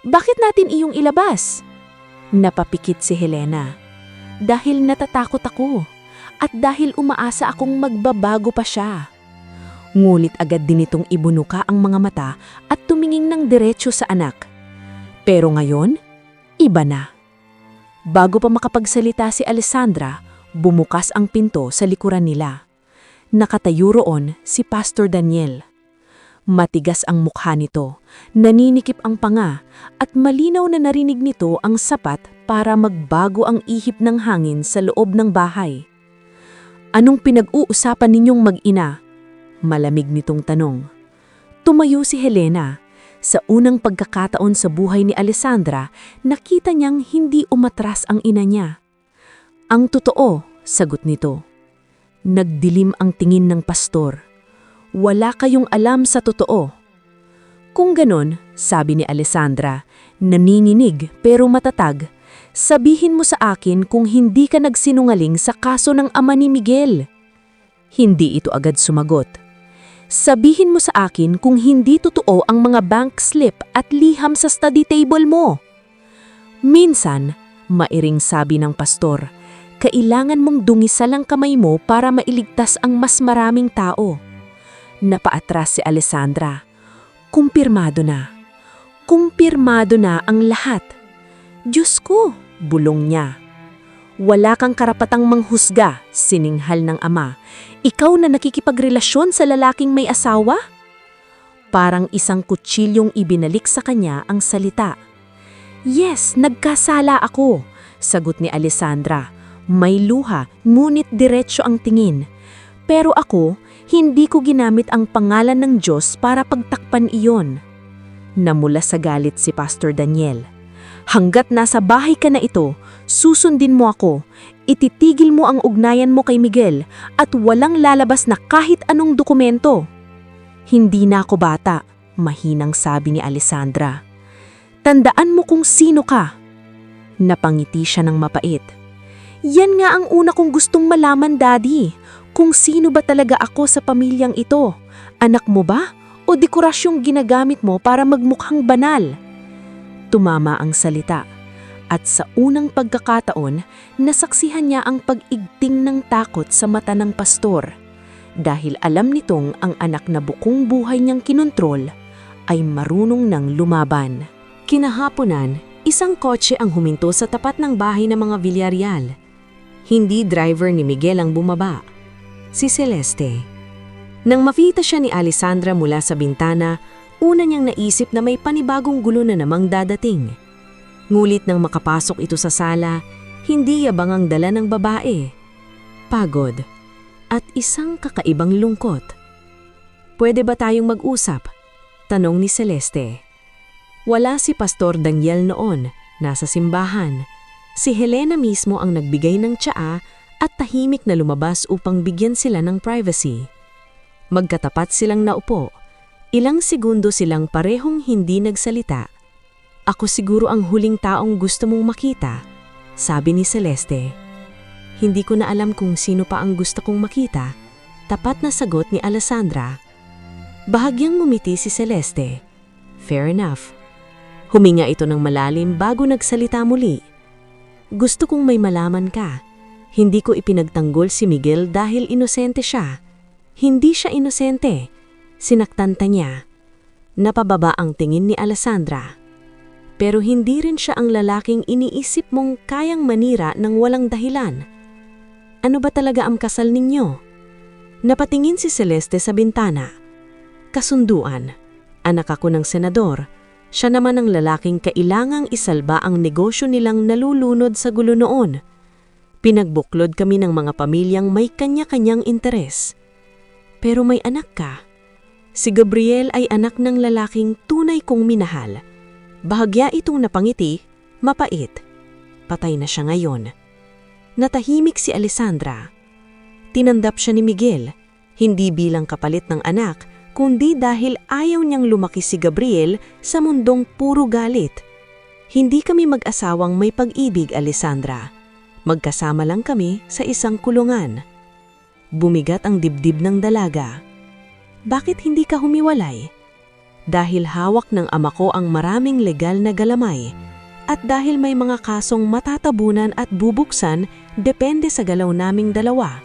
Bakit natin iyong ilabas? Napapikit si Helena. Dahil natatakot ako. At dahil umaasa akong magbabago pa siya. Ngulit agad din itong ibunuka ang mga mata at tumingin ng diretsyo sa anak. Pero ngayon, iba na. Bago pa makapagsalita si Alessandra, bumukas ang pinto sa likuran nila. Nakatayo roon si Pastor Daniel. Matigas ang mukha nito, naninikip ang panga at malinaw na narinig nito ang sapat para magbago ang ihip ng hangin sa loob ng bahay. Anong pinag-uusapan ninyong mag-ina? Malamig nitong tanong. Tumayo si Helena. Sa unang pagkakataon sa buhay ni Alessandra, nakita niyang hindi umatras ang ina niya. Ang totoo, sagot nito. Nagdilim ang tingin ng pastor. Wala kayong alam sa totoo. Kung ganon, sabi ni Alessandra, nanininig pero matatag, sabihin mo sa akin kung hindi ka nagsinungaling sa kaso ng ama ni Miguel. Hindi ito agad sumagot. Sabihin mo sa akin kung hindi totoo ang mga bank slip at liham sa study table mo. Minsan, mairing sabi ng pastor, kailangan mong dungisal ang kamay mo para mailigtas ang mas maraming tao. Napaatras si Alessandra. Kumpirmado na. Kumpirmado na ang lahat. Diyos ko, bulong niya. Wala kang karapatang manghusga, sininghal ng ama. Ikaw na nakikipagrelasyon sa lalaking may asawa? Parang isang kutsilyong ibinalik sa kanya ang salita. Yes, nagkasala ako, sagot ni Alessandra. May luha, ngunit diretsyo ang tingin. Pero ako, hindi ko ginamit ang pangalan ng Diyos para pagtakpan iyon. Namula sa galit si Pastor Daniel. Hanggat nasa bahay ka na ito, susundin mo ako, ititigil mo ang ugnayan mo kay Miguel at walang lalabas na kahit anong dokumento. Hindi na ako bata, mahinang sabi ni Alessandra. Tandaan mo kung sino ka. Napangiti siya ng mapait. Yan nga ang una kong gustong malaman, Daddy. Kung sino ba talaga ako sa pamilyang ito? Anak mo ba? O dekorasyong ginagamit mo para magmukhang banal? Tumama ang salita. At sa unang pagkakataon, nasaksihan niya ang pag-igting ng takot sa mata ng pastor. Dahil alam nitong ang anak na bukong buhay niyang kinontrol ay marunong ng lumaban. Kinahaponan, isang kotse ang huminto sa tapat ng bahay ng mga Villarreal. Hindi driver ni Miguel ang bumaba. Si Celeste. Nang makita siya ni Alessandra mula sa bintana, una niyang naisip na may panibagong gulo na namang dadating. Ngulit nang makapasok ito sa sala, hindi yabang ang dala ng babae. Pagod at isang kakaibang lungkot. Pwede ba tayong mag-usap? Tanong ni Celeste. Wala si Pastor Daniel noon, nasa simbahan. Si Helena mismo ang nagbigay ng tsaa at tahimik na lumabas upang bigyan sila ng privacy. Magkatapat silang naupo. Ilang segundo silang parehong hindi nagsalita. Ako siguro ang huling taong gusto mong makita, sabi ni Celeste. Hindi ko na alam kung sino pa ang gusto kong makita, tapat na sagot ni Alessandra. Bahagyang ngumiti si Celeste. Fair enough. Huminga ito ng malalim bago nagsalita muli. Gusto kong may malaman ka. Hindi ko ipinagtanggol si Miguel dahil inosente siya. Hindi siya inosente. Sinaktan niya. Napababa ang tingin ni Alessandra. Pero hindi rin siya ang lalaking iniisip mong kayang manira ng walang dahilan. Ano ba talaga ang kasal ninyo? Napatingin si Celeste sa bintana. Kasunduan. Anak ako ng senador. Siya naman ang lalaking kailangang isalba ang negosyo nilang nalulunod sa gulo noon. Pinagbuklod kami ng mga pamilyang may kanya-kanyang interes. Pero may anak ka. Si Gabriel ay anak ng lalaking tunay kong minahal. Bahagya itong napangiti, mapait. Patay na siya ngayon. Natahimik si Alessandra. Tinandap siya ni Miguel, hindi bilang kapalit ng anak, kundi dahil ayaw niyang lumaki si Gabriel sa mundong puro galit. Hindi kami mag-asawang may pag-ibig, Alessandra. Magkasama lang kami sa isang kulungan. Bumigat ang dibdib ng dalaga. Bakit hindi ka humiwalay? Dahil hawak ng ama ko ang maraming legal na galamay at dahil may mga kasong matatabunan at bubuksan depende sa galaw naming dalawa.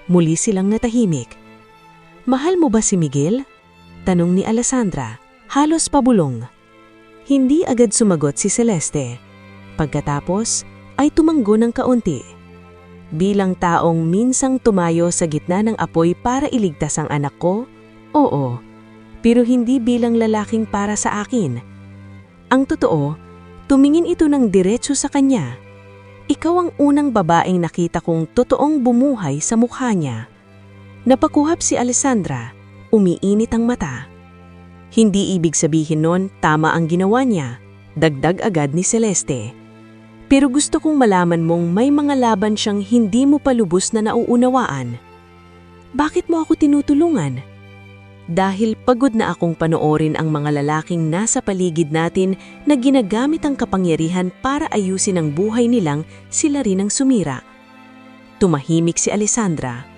Muli silang natahimik. Mahal mo ba si Miguel? Tanong ni Alessandra, halos pabulong. Hindi agad sumagot si Celeste. Pagkatapos ay tumanggo ng kaunti. Bilang taong minsang tumayo sa gitna ng apoy para iligtas ang anak ko, oo. Pero hindi bilang lalaking para sa akin. Ang totoo, tumingin ito ng diretso sa kanya. Ikaw ang unang babaeng nakita kong totoong bumuhay sa mukha niya. Napakuhap si Alessandra, umiinit ang mata. Hindi ibig sabihin nun tama ang ginawa niya, dagdag agad ni Celeste. Pero gusto kong malaman mong may mga laban siyang hindi mo pa lubos na nauunawaan. Bakit mo ako tinutulungan? Dahil pagod na akong panoorin ang mga lalaking nasa paligid natin na ginagamit ang kapangyarihan para ayusin ang buhay nilang sila rin ang sumira. Tumahimik si Alessandra.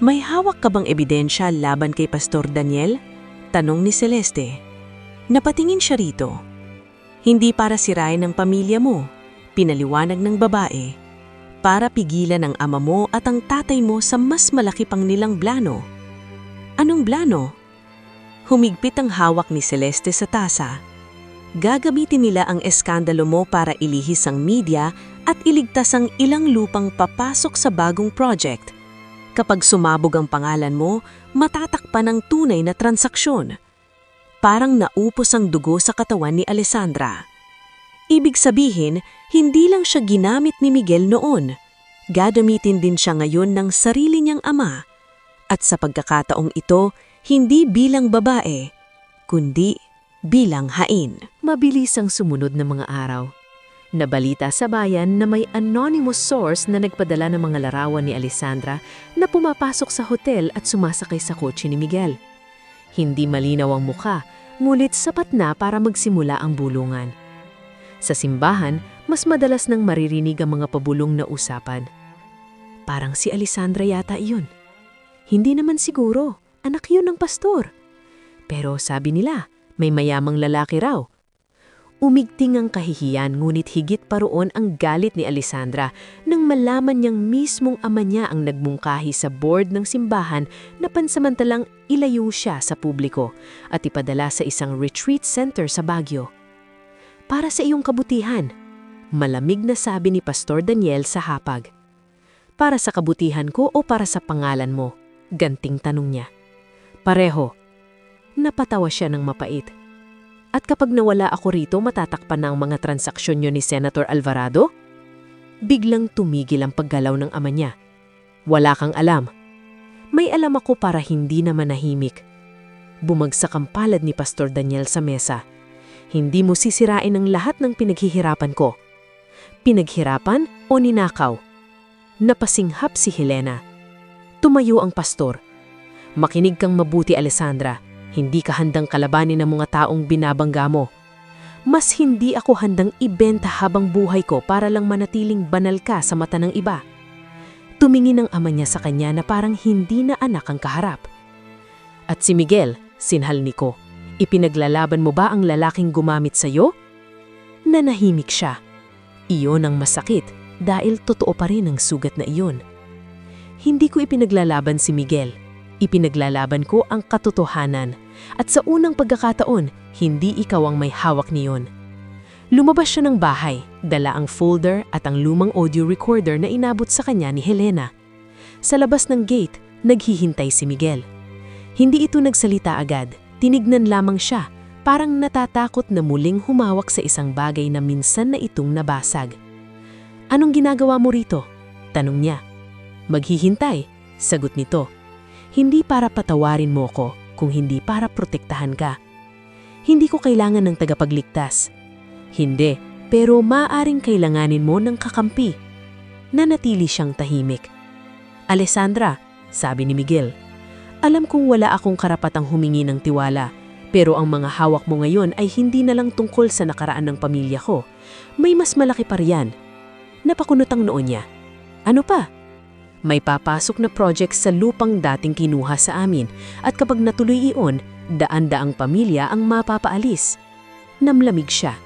May hawak ka bang ebidensya laban kay Pastor Daniel? Tanong ni Celeste. Napatingin siya rito. Hindi para sirain ang pamilya mo, pinaliwanag ng babae. Para pigilan ang ama mo at ang tatay mo sa mas malaki pang nilang plano. Anong plano? Humigpit ang hawak ni Celeste sa tasa. Gagamitin nila ang eskandalo mo para ilihis ang media at iligtas ang ilang lupang papasok sa bagong project. Kapag sumabog ang pangalan mo, matatakpan ang tunay na transaksyon. Parang naupos ang dugo sa katawan ni Alessandra. Ibig sabihin, hindi lang siya ginamit ni Miguel noon. Gagamitin din siya ngayon ng sarili niyang ama. At sa pagkakataong ito, hindi bilang babae, kundi bilang hain. Mabilis ang sumunod na mga araw. Nabalita sa bayan na may anonymous source na nagpadala ng mga larawan ni Alessandra na pumapasok sa hotel at sumasakay sa kotse ni Miguel. Hindi malinaw ang mukha, ngunit sapat na para magsimula ang bulungan. Sa simbahan, mas madalas nang maririnig ang mga pabulong na usapan. Parang si Alessandra yata iyon. Hindi naman siguro, anak yun ng pastor. Pero sabi nila, may mayamang lalaki raw. Umigting ang kahihiyan ngunit higit pa roon ang galit ni Alessandra nang malaman niyang mismong ama niya ang nagmungkahi sa board ng simbahan na pansamantalang ilayo siya sa publiko at ipadala sa isang retreat center sa Baguio. Para sa iyong kabutihan, malamig na sabi ni Pastor Daniel sa hapag. Para sa kabutihan ko o para sa pangalan mo? Ganting tanong niya. Pareho. Napatawa siya ng mapait. At kapag nawala ako rito, matatakpan na ang mga transaksyon niyo ni Senator Alvarado? Biglang tumigil ang paggalaw ng ama niya. Wala kang alam. May alam ako para hindi na manahimik. Bumagsak ang palad ni Pastor Daniel sa mesa. Hindi mo sisirain ang lahat ng pinaghihirapan ko. Pinaghirapan o ninakaw? Napasinghap si Helena. Tumayo ang pastor. Makinig kang mabuti, Alessandra. Hindi ka handang kalabanin ng mga taong binabangga mo. Mas hindi ako handang ibenta habang buhay ko para lang manatiling banal ka sa mata ng iba. Tumingin ang ama niya sa kanya na parang hindi na anak ang kaharap. At si Miguel, sinhal ni ko, ipinaglalaban mo ba ang lalaking gumamit sa'yo? Nanahimik siya. Iyon ang masakit dahil totoo pa rin ang sugat na iyon. Hindi ko ipinaglalaban si Miguel. Ipinaglalaban ko ang katotohanan. At sa unang pagkakataon, hindi ikaw ang may hawak niyon. Lumabas siya ng bahay, dala ang folder at ang lumang audio recorder na inabot sa kanya ni Helena. Sa labas ng gate, naghihintay si Miguel. Hindi ito nagsalita agad, tinignan lamang siya, parang natatakot na muling humawak sa isang bagay na minsan na itong nabasag. Anong ginagawa mo rito? Tanong niya. Maghihintay, sagot nito. Hindi para patawarin mo ko, kung hindi para protektahan ka. Hindi ko kailangan ng tagapagligtas. Hindi, pero maaaring kailanganin mo ng kakampi. Nanatili siyang tahimik. Alessandra, sabi ni Miguel, alam kong wala akong karapatang humingi ng tiwala, pero ang mga hawak mo ngayon ay hindi na lang tungkol sa nakaraan ng pamilya ko. May mas malaki pa riyan. Napakunot ang noo niya. Ano pa? May papasok na project sa lupang dating kinuha sa amin at kapag natuloy iyon, daan-daang pamilya ang mapapaalis. Namlamig siya.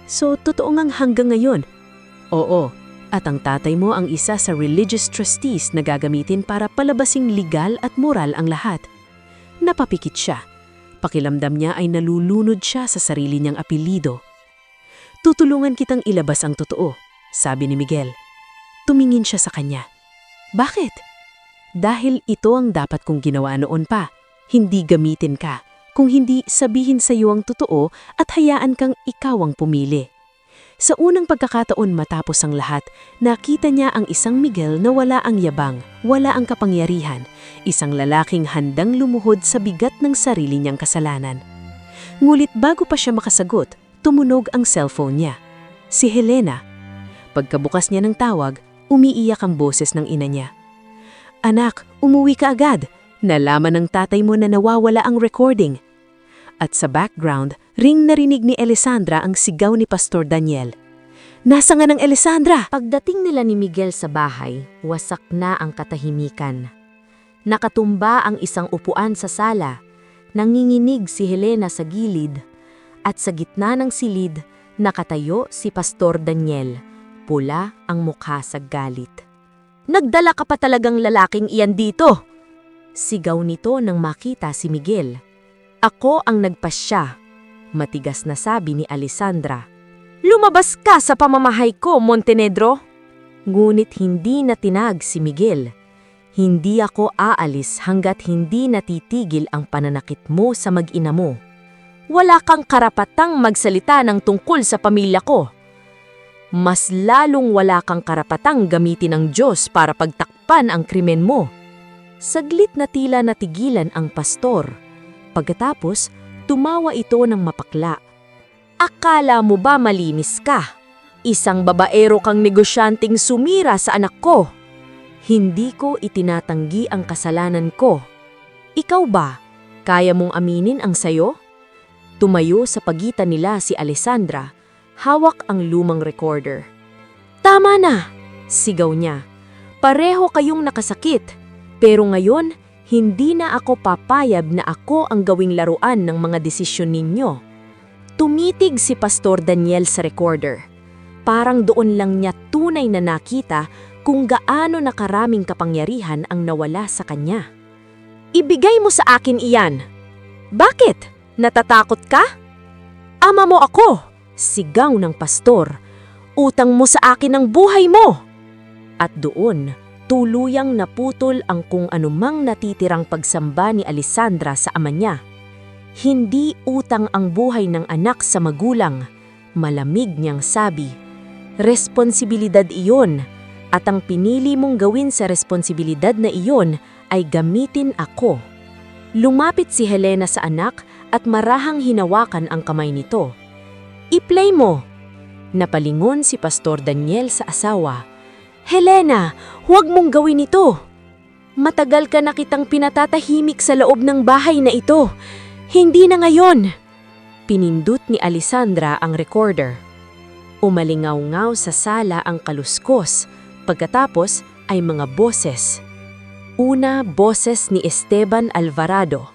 So, totoo ngang hanggang ngayon? Oo, At ang tatay mo ang isa sa religious trustees na gagamitin para palabasing legal at moral ang lahat. Napapikit siya. Pakilamdam niya ay nalulunod siya sa sarili niyang apelido. Tutulungan kitang ilabas ang totoo, sabi ni Miguel. Tumingin siya sa kanya. Bakit? Dahil ito ang dapat kong ginawa noon pa. Hindi gamitin ka, kung hindi sabihin sa iyo ang totoo at hayaan kang ikaw ang pumili. Sa unang pagkakataon matapos ang lahat, nakita niya ang isang Miguel na wala ang yabang, wala ang kapangyarihan, isang lalaking handang lumuhod sa bigat ng sarili niyang kasalanan. Ngulit bago pa siya makasagot, tumunog ang cellphone niya. Si Helena. Pagkabukas niya ng tawag, umiiyak ang boses ng ina niya. Anak, umuwi ka agad. Nalaman ng tatay mo na nawawala ang recording. At sa background, narinig ni Alessandra ang sigaw ni Pastor Daniel. Nasa nga ng Alessandra? Pagdating nila ni Miguel sa bahay, wasak na ang katahimikan. Nakatumba ang isang upuan sa sala, nanginginig si Helena sa gilid, at sa gitna ng silid, nakatayo si Pastor Daniel, pula ang mukha sa galit. Nagdala ka pa talagang lalaking iyan dito! Sigaw nito nang makita si Miguel. Ako ang nagpasya, matigas na sabi ni Alessandra. Lumabas ka sa pamamahay ko, Montenegro! Ngunit hindi na tinag si Miguel. Hindi ako aalis hanggat hindi natitigil ang pananakit mo sa mag-ina mo. Wala kang karapatang magsalita ng tungkol sa pamilya ko. Mas lalong wala kang karapatang gamitin ang Diyos para pagtakpan ang krimen mo. Saglit na tila natigilan ang pastor. Pagkatapos, tumawa ito ng mapakla. Akala mo ba malinis ka? Isang babaero kang negosyanteng sumira sa anak ko. Hindi ko itinatanggi ang kasalanan ko. Ikaw ba? Kaya mong aminin ang sayo? Tumayo sa pagitan nila si Alessandra, hawak ang lumang recorder. Tama na! Sigaw niya. Pareho kayong nakasakit, pero ngayon, hindi na ako papayag na ako ang gawing laruan ng mga desisyon ninyo. Tumitig si Pastor Daniel sa recorder. Parang doon lang niya tunay na nakita kung gaano nakaraming kapangyarihan ang nawala sa kanya. Ibigay mo sa akin iyan. Bakit? Natatakot ka? Ama mo ako! Sigaw ng pastor. Utang mo sa akin ang buhay mo! At doon, tuluyang naputol ang kung anumang natitirang pagsamba ni Alessandra sa ama niya. Hindi utang ang buhay ng anak sa magulang, malamig niyang sabi. Responsibilidad iyon, at ang pinili mong gawin sa responsibilidad na iyon ay gamitin ako. Lumapit si Helena sa anak at marahang hinawakan ang kamay nito. I-play mo! Napalingon si Pastor Daniel sa asawa. Helena, huwag mong gawin ito. Matagal ka na kitang pinatatahimik sa loob ng bahay na ito. Hindi na ngayon. Pinindot ni Alessandra ang recorder. Umalingaw-ngaw sa sala ang kaluskos. Pagkatapos ay mga boses. Una, boses ni Esteban Alvarado.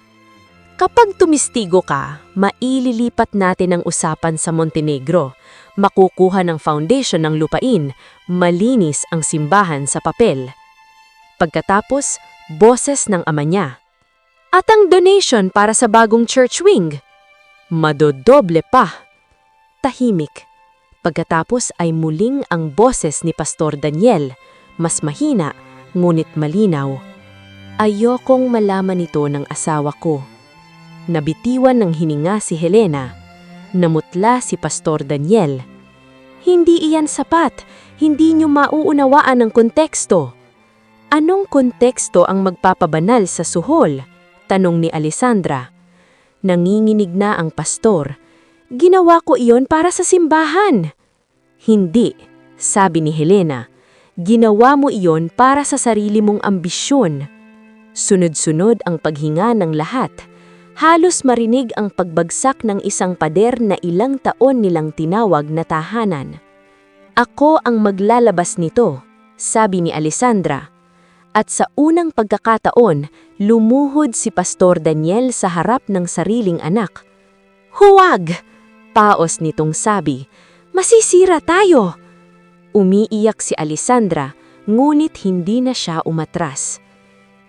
Kapag tumistigo ka, maililipat natin ang usapan sa Montenegro. Makukuha ng foundation ng lupain, malinis ang simbahan sa papel. Pagkatapos, boses ng ama niya. At ang donation para sa bagong church wing. Madodoble pa. Tahimik. Pagkatapos ay muling ang boses ni Pastor Daniel, mas mahina, ngunit malinaw. Ayokong malaman ito ng asawa ko. Nabitiwan ng hininga si Helena. Namutla si Pastor Daniel. Hindi iyan sapat, hindi niyo mauunawaan ang konteksto. Anong konteksto ang magpapabanal sa suhol? Tanong ni Alessandra. Nanginginig na ang pastor. Ginawa ko iyon para sa simbahan. Hindi, sabi ni Helena. Ginawa mo iyon para sa sarili mong ambisyon. Sunod-sunod ang paghinga ng lahat. Halos marinig ang pagbagsak ng isang pader na ilang taon nilang tinawag na tahanan. Ako ang maglalabas nito, sabi ni Alessandra. At sa unang pagkakataon, lumuhod si Pastor Daniel sa harap ng sariling anak. Huwag! Paos nitong sabi, masisira tayo. Umiiyak si Alessandra, ngunit hindi na siya umatras.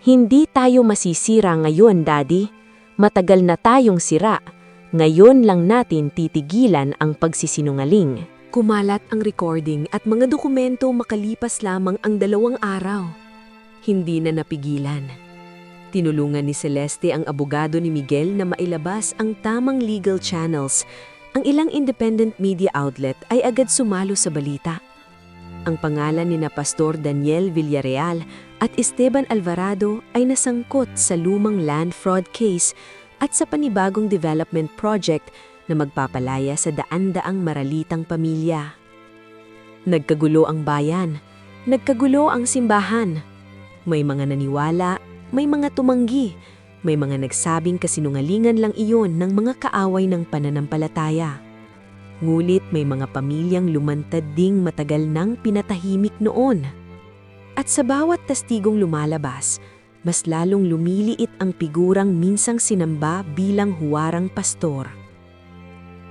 Hindi tayo masisira ngayon, Daddy. Matagal na tayong sira. Ngayon lang natin titigilan ang pagsisinungaling. Kumalat ang recording at mga dokumento makalipas lamang ang 2 araw. Hindi na napigilan. Tinulungan ni Celeste ang abogado ni Miguel na mailabas ang tamang legal channels. Ang ilang independent media outlet ay agad sumalo sa balita. Ang pangalan ni Pastor Daniel Villarreal at Esteban Alvarado ay nasangkot sa lumang land fraud case at sa panibagong development project na magpapalaya sa daan-daang maralitang pamilya. Nagkagulo ang bayan, nagkagulo ang simbahan. May mga naniwala, may mga tumanggi, may mga nagsabing kasinungalingan lang iyon ng mga kaaway ng pananampalataya. Ngulit may mga pamilyang lumantad ding matagal nang pinatahimik noon. At sa bawat testigong lumalabas, mas lalong lumiliit ang figurang minsang sinamba bilang huwarang pastor.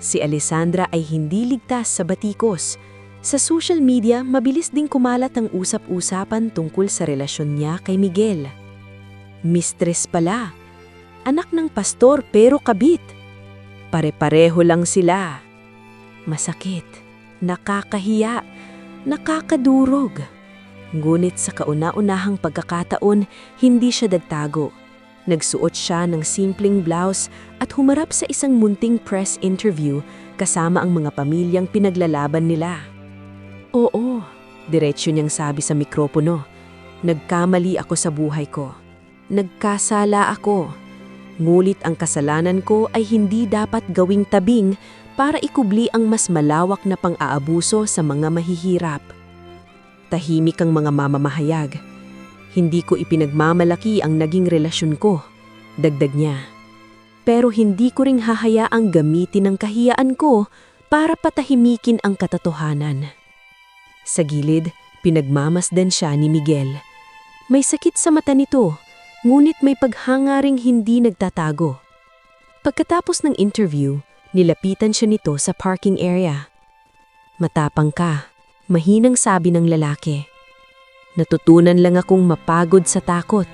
Si Alessandra ay hindi ligtas sa batikos. Sa social media, mabilis ding kumalat ang usap-usapan tungkol sa relasyon niya kay Miguel. Mistress pala. Anak ng pastor pero kabit. Pare-pareho lang sila. Masakit, nakakahiya, nakakadurog. Ngunit sa kauna-unahang pagkakataon, hindi siya nagtago. Nagsuot siya ng simpleng blouse at humarap sa isang munting press interview kasama ang mga pamilyang pinaglalaban nila. Oo, diretsyo niyang sabi sa mikropono. Nagkamali ako sa buhay ko. Nagkasala ako. Ngulit ang kasalanan ko ay hindi dapat gawing tabing para ikubli ang mas malawak na pang-aabuso sa mga mahihirap. Tahimik ang mga mamamahayag. Hindi ko ipinagmamalaki ang naging relasyon ko, dagdag niya. Pero hindi ko ring hahayaang gamitin ang kahiyaan ko para patahimikin ang katotohanan. Sa gilid, pinagmamasdan siya ni Miguel. May sakit sa mata nito, ngunit may paghangaring hindi nagtatago. Pagkatapos ng interview, nilapitan siya nito sa parking area. Matapang ka, mahinang sabi ng lalaki. Natutunan lang akong mapagod sa takot.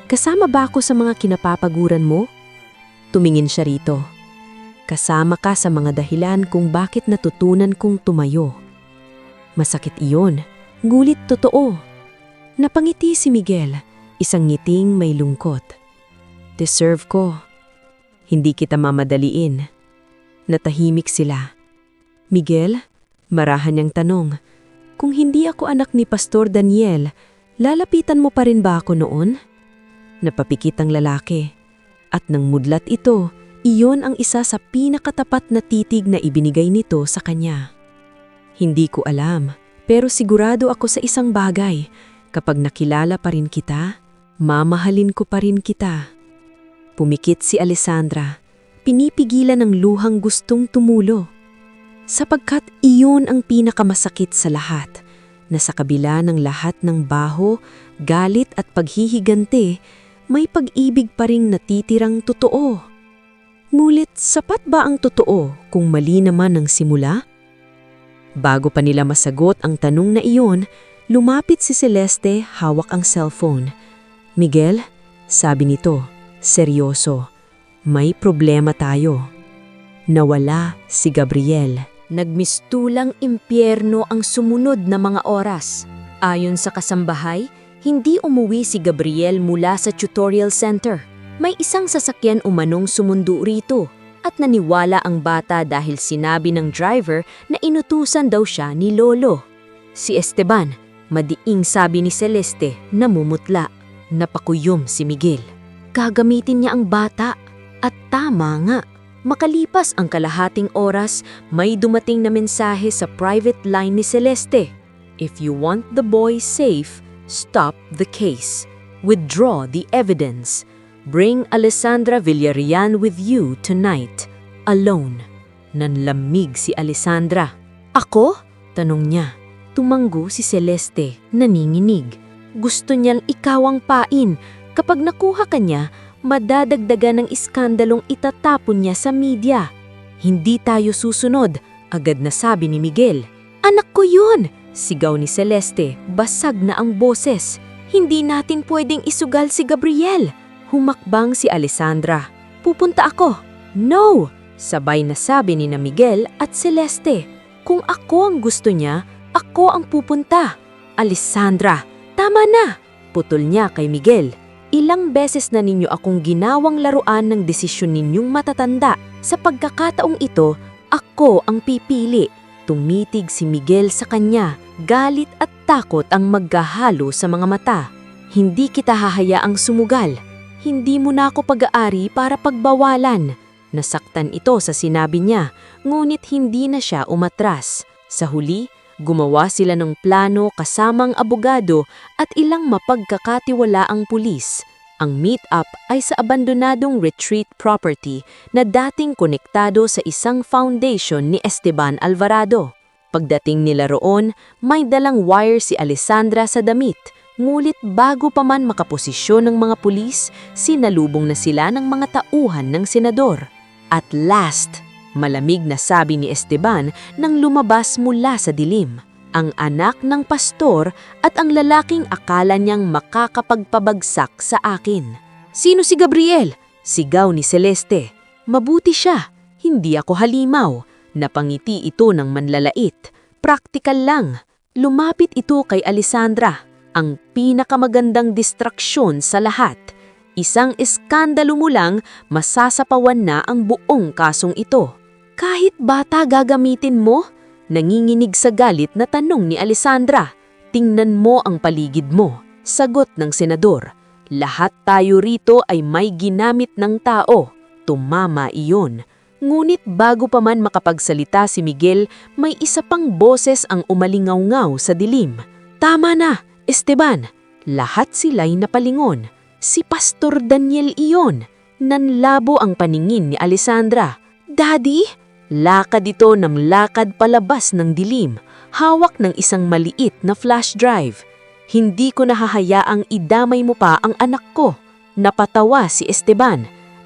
Kasama ba ako sa mga kinapapaguran mo? Tumingin siya rito. Kasama ka sa mga dahilan kung bakit natutunan kong tumayo. Masakit iyon, ngulit totoo. Napangiti si Miguel, isang ngiting may lungkot. Deserve ko. Hindi kita mamadaliin. Natahimik sila. Miguel, marahan niyang tanong, kung hindi ako anak ni Pastor Daniel, lalapitan mo pa rin ba ako noon? Napapikit ang lalaki. At nang mudlat ito, iyon ang isa sa pinakatapat na titig na ibinigay nito sa kanya. Hindi ko alam, pero sigurado ako sa isang bagay. Kapag nakilala pa rin kita, mamahalin ko pa rin kita. Pumikit si Alessandra. Pinipigilan ng luhang gustong tumulo. Sapagkat iyon ang pinakamasakit sa lahat, na sa kabila ng lahat ng baho, galit at paghihigante, may pag-ibig pa ring natitirang totoo. Ngulit sapat ba ang totoo kung mali naman ang simula? Bago pa nila masagot ang tanong na iyon, lumapit si Celeste hawak ang cellphone. Miguel, sabi nito, seryoso. May problema tayo. Nawala si Gabriel. Nagmistulang impyerno ang sumunod na mga oras. Ayon sa kasambahay, hindi umuwi si Gabriel mula sa tutorial center. May isang sasakyan umanong sumundo rito at naniwala ang bata dahil sinabi ng driver na inutusan daw siya ni Lolo. Si Esteban, madiing sabi ni Celeste, namumutla. Napakuyom si Miguel. Gagamitin niya ang bata. At tama nga, makalipas ang kalahating oras, may dumating na mensahe sa private line ni Celeste. If you want the boy safe, stop the case. Withdraw the evidence. Bring Alessandra Villarreal with you tonight, alone. Nanlamig si Alessandra. Ako? Tanong niya. Tumanggo si Celeste, naninginig. Gusto niyang ikaw ang pain. Kapag nakuha ka niya, madadagdagan ng iskandalong itatapon niya sa media. Hindi tayo susunod, agad na sabi ni Miguel. Anak ko yun! Sigaw ni Celeste, basag na ang boses. Hindi natin pwedeng isugal si Gabriel. Humakbang si Alessandra. Pupunta ako. No! Sabay na sabi ni na Miguel at Celeste. Kung ako ang gusto niya, ako ang pupunta. Alessandra, tama na! Putol niya kay Miguel. Ilang beses na ninyo akong ginawang laruan ng desisyon ninyong matatanda. Sa pagkakataong ito, ako ang pipili. Tumitig si Miguel sa kanya. Galit at takot ang maghahalo sa mga mata. Hindi kita hahayaang sumugal. Hindi mo na ako pag-aari para pagbawalan. Nasaktan ito sa sinabi niya, ngunit hindi na siya umatras. Sa huli, gumawa sila ng plano kasamang abogado at ilang mapagkakatiwalaang pulis. Ang meet-up ay sa abandonadong retreat property na dating konektado sa isang foundation ni Esteban Alvarado. Pagdating nila roon, may dalang wire si Alessandra sa damit, ngulit bago pa man makaposisyon ng mga pulis, sinalubong na sila ng mga tauhan ng senador. At last, malamig na sabi ni Esteban nang lumabas mula sa dilim, ang anak ng pastor at ang lalaking akala niyang makakapagpabagsak sa akin. Sino si Gabriel? Sigaw ni Celeste. Mabuti siya, hindi ako halimaw. Napangiti ito ng manlalait. Praktikal lang. Lumapit ito kay Alessandra, ang pinakamagandang distraksyon sa lahat. Isang eskandalo mo lang, masasapawan na ang buong kasong ito. Kahit bata gagamitin mo? Nanginginig sa galit na tanong ni Alessandra. Tingnan mo ang paligid mo. Sagot ng senador. Lahat tayo rito ay may ginamit ng tao. Tumama iyon. Ngunit bago pa man makapagsalita si Miguel, may isa pang boses ang umalingaw-ngaw sa dilim. Tama na, Esteban. Lahat sila'y napalingon. Si Pastor Daniel iyon. Nanlabo ang paningin ni Alessandra. Daddy? Lakad ito ng lakad palabas ng dilim, hawak ng isang maliit na flash drive. Hindi ko nahahayaang idamay mo pa ang anak ko. Napatawa si Esteban.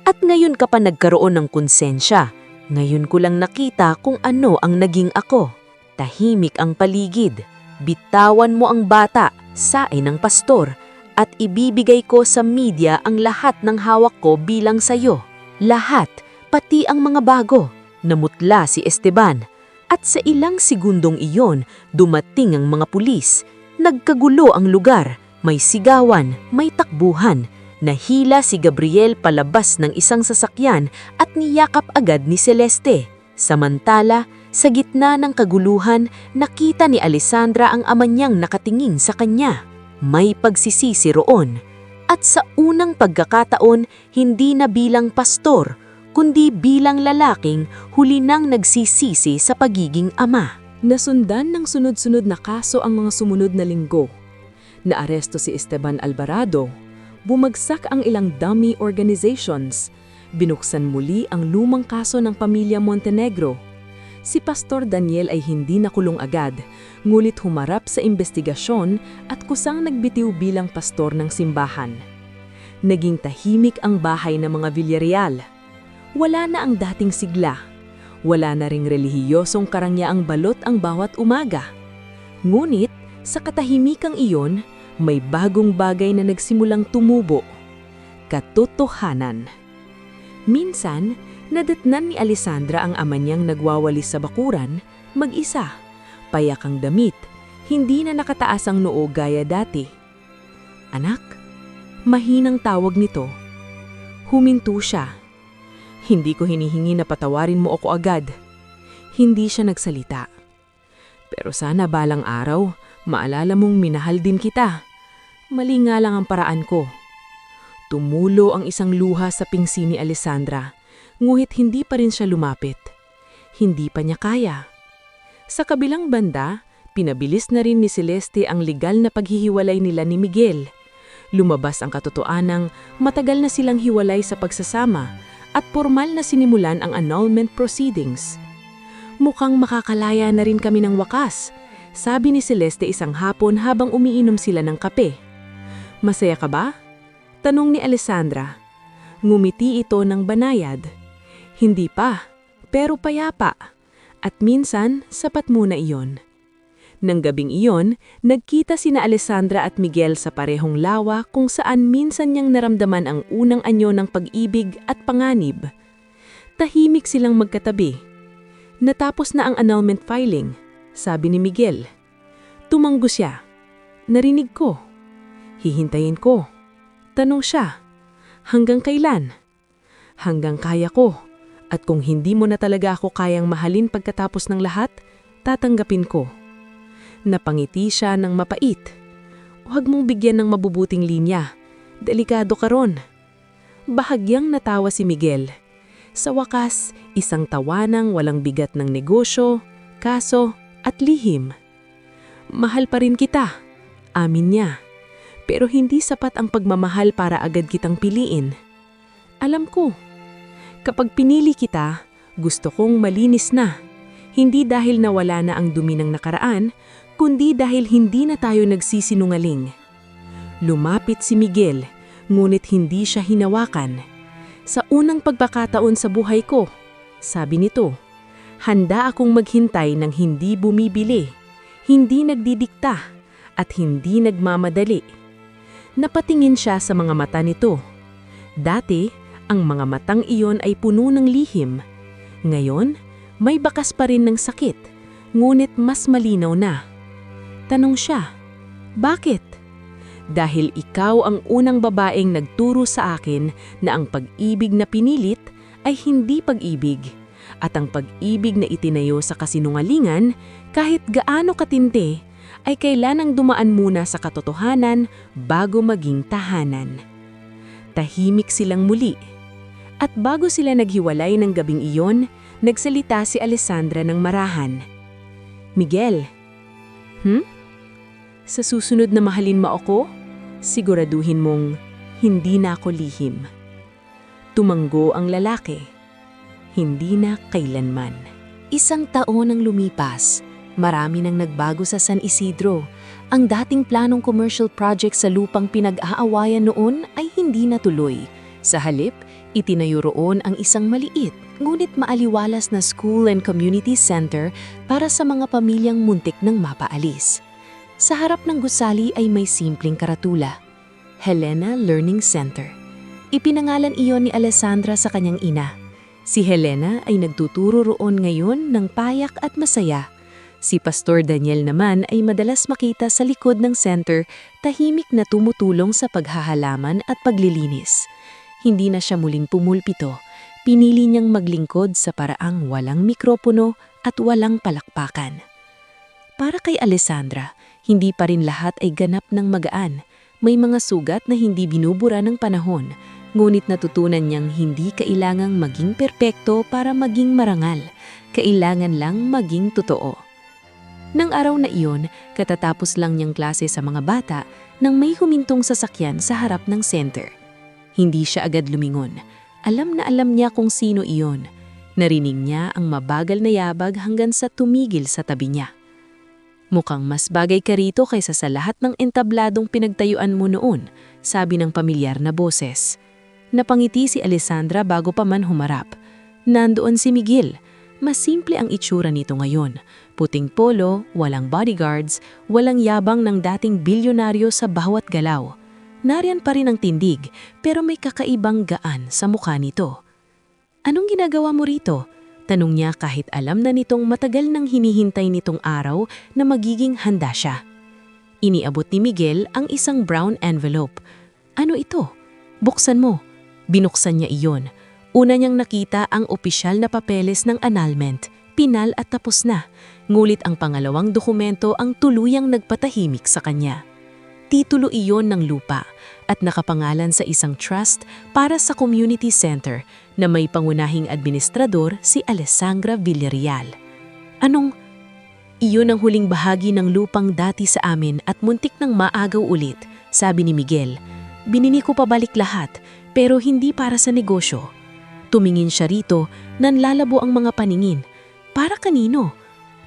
At ngayon ka pa nagkaroon ng konsensya. Ngayon ko lang nakita kung ano ang naging ako. Tahimik ang paligid. Bitawan mo ang bata, saay ng pastor, at ibibigay ko sa media ang lahat ng hawak ko bilang sayo. Lahat, pati ang mga bago. Namutla si Esteban. At sa ilang segundong iyon, dumating ang mga pulis. Nagkagulo ang lugar. May sigawan, may takbuhan. Nahila si Gabriel palabas ng isang sasakyan at niyakap agad ni Celeste. Samantala, sa gitna ng kaguluhan, nakita ni Alessandra ang ama niyang nakatingin sa kanya. May pagsisisi roon. At sa unang pagkakataon, hindi na bilang pastor, kundi bilang lalaking huli nang nagsisisi sa pagiging ama. Nasundan ng sunod-sunod na kaso ang mga sumunod na linggo. Naaresto si Esteban Alvarado. Bumagsak ang ilang dummy organizations. Binuksan muli ang lumang kaso ng pamilya Montenegro. Si Pastor Daniel ay hindi nakulong agad, ngulit humarap sa investigasyon at kusang nagbitiw bilang pastor ng simbahan. Naging tahimik ang bahay ng mga Villarreal. Wala na ang dating sigla. Wala na ring relihiyosong karangyaang balot ang bawat umaga. Ngunit, sa katahimikang iyon, may bagong bagay na nagsimulang tumubo. Katotohanan. Minsan, nadatnan ni Alessandra ang ama niyang nagwawalis sa bakuran, mag-isa, payak ang damit, hindi na nakataas ang noo gaya dati. Anak, mahinang tawag nito. Huminto siya. Hindi ko hinihingi na patawarin mo ako agad. Hindi siya nagsalita. Pero sana balang araw, maalala mong minahal din kita. Mali nga lang ang paraan ko. Tumulo ang isang luha sa pingsi ni Alessandra, nguhit hindi pa rin siya lumapit. Hindi pa niya kaya. Sa kabilang banda, pinabilis na rin ni Celeste ang legal na paghihiwalay nila ni Miguel. Lumabas ang katotoanang matagal na silang hiwalay sa pagsasama at formal na sinimulan ang annulment proceedings. Mukhang makakalaya na rin kami ng wakas, sabi ni Celeste isang hapon habang umiinom sila ng kape. Masaya ka ba? Tanong ni Alessandra. Ngumiti ito ng banayad. Hindi pa, pero payapa. At minsan, sapat muna iyon. Nang gabing iyon, nagkita sina Alessandra at Miguel sa parehong lawa kung saan minsan niyang naramdaman ang unang anyo ng pag-ibig at panganib. Tahimik silang magkatabi. Natapos na ang annulment filing, sabi ni Miguel. Tumanggo siya. Narinig ko. Hihintayin ko. Tanong siya. Hanggang kailan? Hanggang kaya ko. At kung hindi mo na talaga ako kayang mahalin pagkatapos ng lahat, tatanggapin ko. Napangiti siya ng mapait. Huwag mong bigyan ng mabubuting linya. Delikado ka ron. Bahagyang natawa si Miguel. Sa wakas, isang tawanang walang bigat ng negosyo, kaso at lihim. Mahal pa rin kita, amin niya. Pero hindi sapat ang pagmamahal para agad kitang piliin. Alam ko, kapag pinili kita, gusto kong malinis na. Hindi dahil nawala na ang dumi ng nakaraan, kundi dahil hindi na tayo nagsisinungaling. Lumapit si Miguel, ngunit hindi siya hinawakan. Sa unang pagkakataon sa buhay ko, sabi nito, handa akong maghintay ng hindi bumibili, hindi nagdidikta, at hindi nagmamadali. Napatingin siya sa mga mata nito. Dati, ang mga matang iyon ay puno ng lihim. Ngayon, may bakas pa rin ng sakit, ngunit mas malinaw na. Tanong siya, bakit? Dahil ikaw ang unang babaeng nagturo sa akin na ang pag-ibig na pinilit ay hindi pag-ibig, at ang pag-ibig na itinayo sa kasinungalingan, kahit gaano katindi, ay kailanang dumaan muna sa katotohanan bago maging tahanan. Tahimik silang muli. At bago sila naghiwalay ng gabing iyon, nagsalita si Alessandra ng marahan. Miguel, sa susunod na mahalin mo ako, siguraduhin mong hindi na ako lihim. Tumanggo ang lalaki. Hindi na kailanman. Isang taon ang lumipas. Marami nang nagbago sa San Isidro. Ang dating planong commercial project sa lupang pinag-aawayan noon ay hindi natuloy. Sa halip, itinayo roon ang isang maliit, ngunit maaliwalas na school and community center para sa mga pamilyang muntik ng mapaalis. Sa harap ng gusali ay may simpleng karatula, Helena Learning Center. Ipinangalan iyon ni Alessandra sa kanyang ina. Si Helena ay nagtuturo roon ngayon ng payak at masaya. Si Pastor Daniel naman ay madalas makita sa likod ng center, tahimik na tumutulong sa paghahalaman at paglilinis. Hindi na siya muling pumulpito. Pinili niyang maglingkod sa paraang walang mikropono at walang palakpakan. Para kay Alessandra, hindi pa rin lahat ay ganap ng magaan. May mga sugat na hindi binubura ng panahon, ngunit natutunan niyang hindi kailangang maging perpekto para maging marangal. Kailangan lang maging totoo. Nang araw na iyon, katatapos lang niyang klase sa mga bata nang may humintong sasakyan sa harap ng center. Hindi siya agad lumingon. Alam na alam niya kung sino iyon. Narinig niya ang mabagal na yabag hanggang sa tumigil sa tabi niya. Mukhang mas bagay ka rito kaysa sa lahat ng entabladong pinagtayuan mo noon, sabi ng pamilyar na boses. Napangiti si Alessandra bago pa man humarap. Nandoon si Miguel. Mas simple ang itsura nito ngayon. Puting polo, walang bodyguards, walang yabang ng dating bilyonaryo sa bawat galaw. Nariyan pa rin ang tindig, pero may kakaibang gaan sa mukha nito. Anong ginagawa mo rito? Tanong niya kahit alam na nitong matagal nang hinihintay nitong araw na magiging handa siya. Iniabot ni Miguel ang isang brown envelope. Ano ito? Buksan mo. Binuksan niya iyon. Una niyang nakita ang opisyal na papeles ng annulment, pinal at tapos na. Ngulit ang pangalawang dokumento ang tuluyang nagpatahimik sa kanya. Titulo iyon ng lupa at nakapangalan sa isang trust para sa community center na may pangunahing administrador si Alessandra Villarreal. Anong? Iyon ang huling bahagi ng lupang dati sa amin at muntik nang maagaw ulit, sabi ni Miguel. Binili ko pabalik lahat pero hindi para sa negosyo. Tumingin siya rito, nanlalabo ang mga paningin. Para kanino?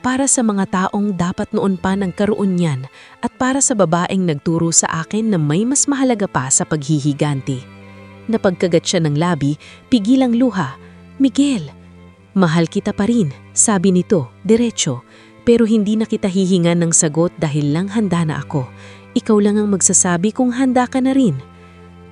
Para sa mga taong dapat noon pa nagkaroon niyan at para sa babaeng nagturo sa akin na may mas mahalaga pa sa paghihiganti. Napagkagat siya ng labi, pigilang luha. Miguel, mahal kita pa rin, sabi nito, diretso. Pero hindi na kita hihingan ng sagot dahil lang handa na ako. Ikaw lang ang magsasabi kung handa ka na rin.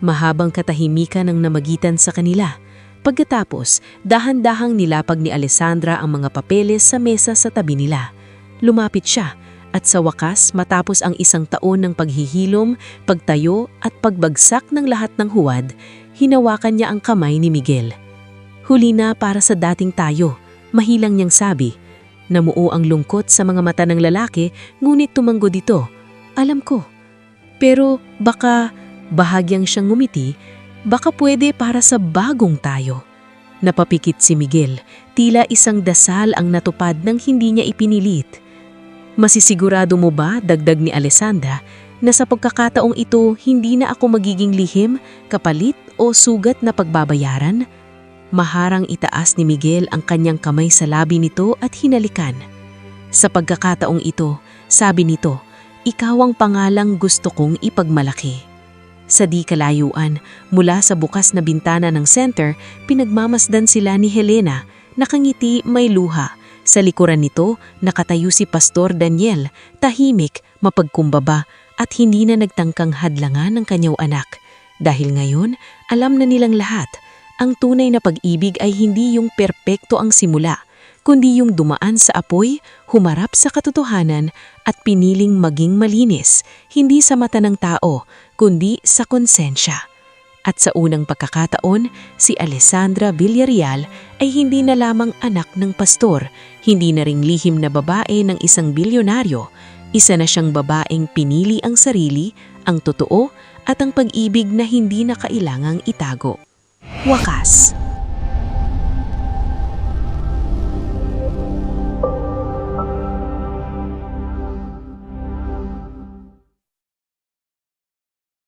Mahabang katahimikan ang namagitan sa kanila. Pagkatapos, dahan-dahang nilapag ni Alessandra ang mga papeles sa mesa sa tabi nila. Lumapit siya at sa wakas matapos ang 1 taon ng paghihilom, pagtayo at pagbagsak ng lahat ng huwad, hinawakan niya ang kamay ni Miguel. Huli na para sa dating tayo, mahilang niyang sabi. Namuo ang lungkot sa mga mata ng lalaki ngunit tumanggod ito. Alam ko. Pero baka bahagyang siyang ngumiti, baka pwede para sa bagong tayo. Napapikit si Miguel, tila isang dasal ang natupad nang hindi niya ipinilit. Masisigurado mo ba, dagdag ni Alessandra, na sa pagkakataong ito hindi na ako magiging lihim, kapalit o sugat na pagbabayaran? Maharang itaas ni Miguel ang kanyang kamay sa labi nito at hinalikan. Sa pagkakataong ito, sabi nito, ikaw ang pangalang gusto kong ipagmalaki. Sa di kalayuan, mula sa bukas na bintana ng center, pinagmamasdan sila ni Helena, nakangiti may luha. Sa likuran nito, nakatayo si Pastor Daniel, tahimik, mapagkumbaba at hindi na nagtangkang hadlangan ng kanyang anak. Dahil ngayon, alam na nilang lahat, ang tunay na pag-ibig ay hindi yung perpekto ang simula, kundi yung dumaan sa apoy, humarap sa katotohanan at piniling maging malinis, hindi sa mata ng tao, kundi sa konsensya. At sa unang pagkakataon, si Alessandra Villarreal ay hindi na lamang anak ng pastor, hindi na ring lihim na babae ng isang bilyonaryo. Isa na siyang babaeng pinili ang sarili, ang totoo at ang pag-ibig na hindi na kailangang itago. Wakas.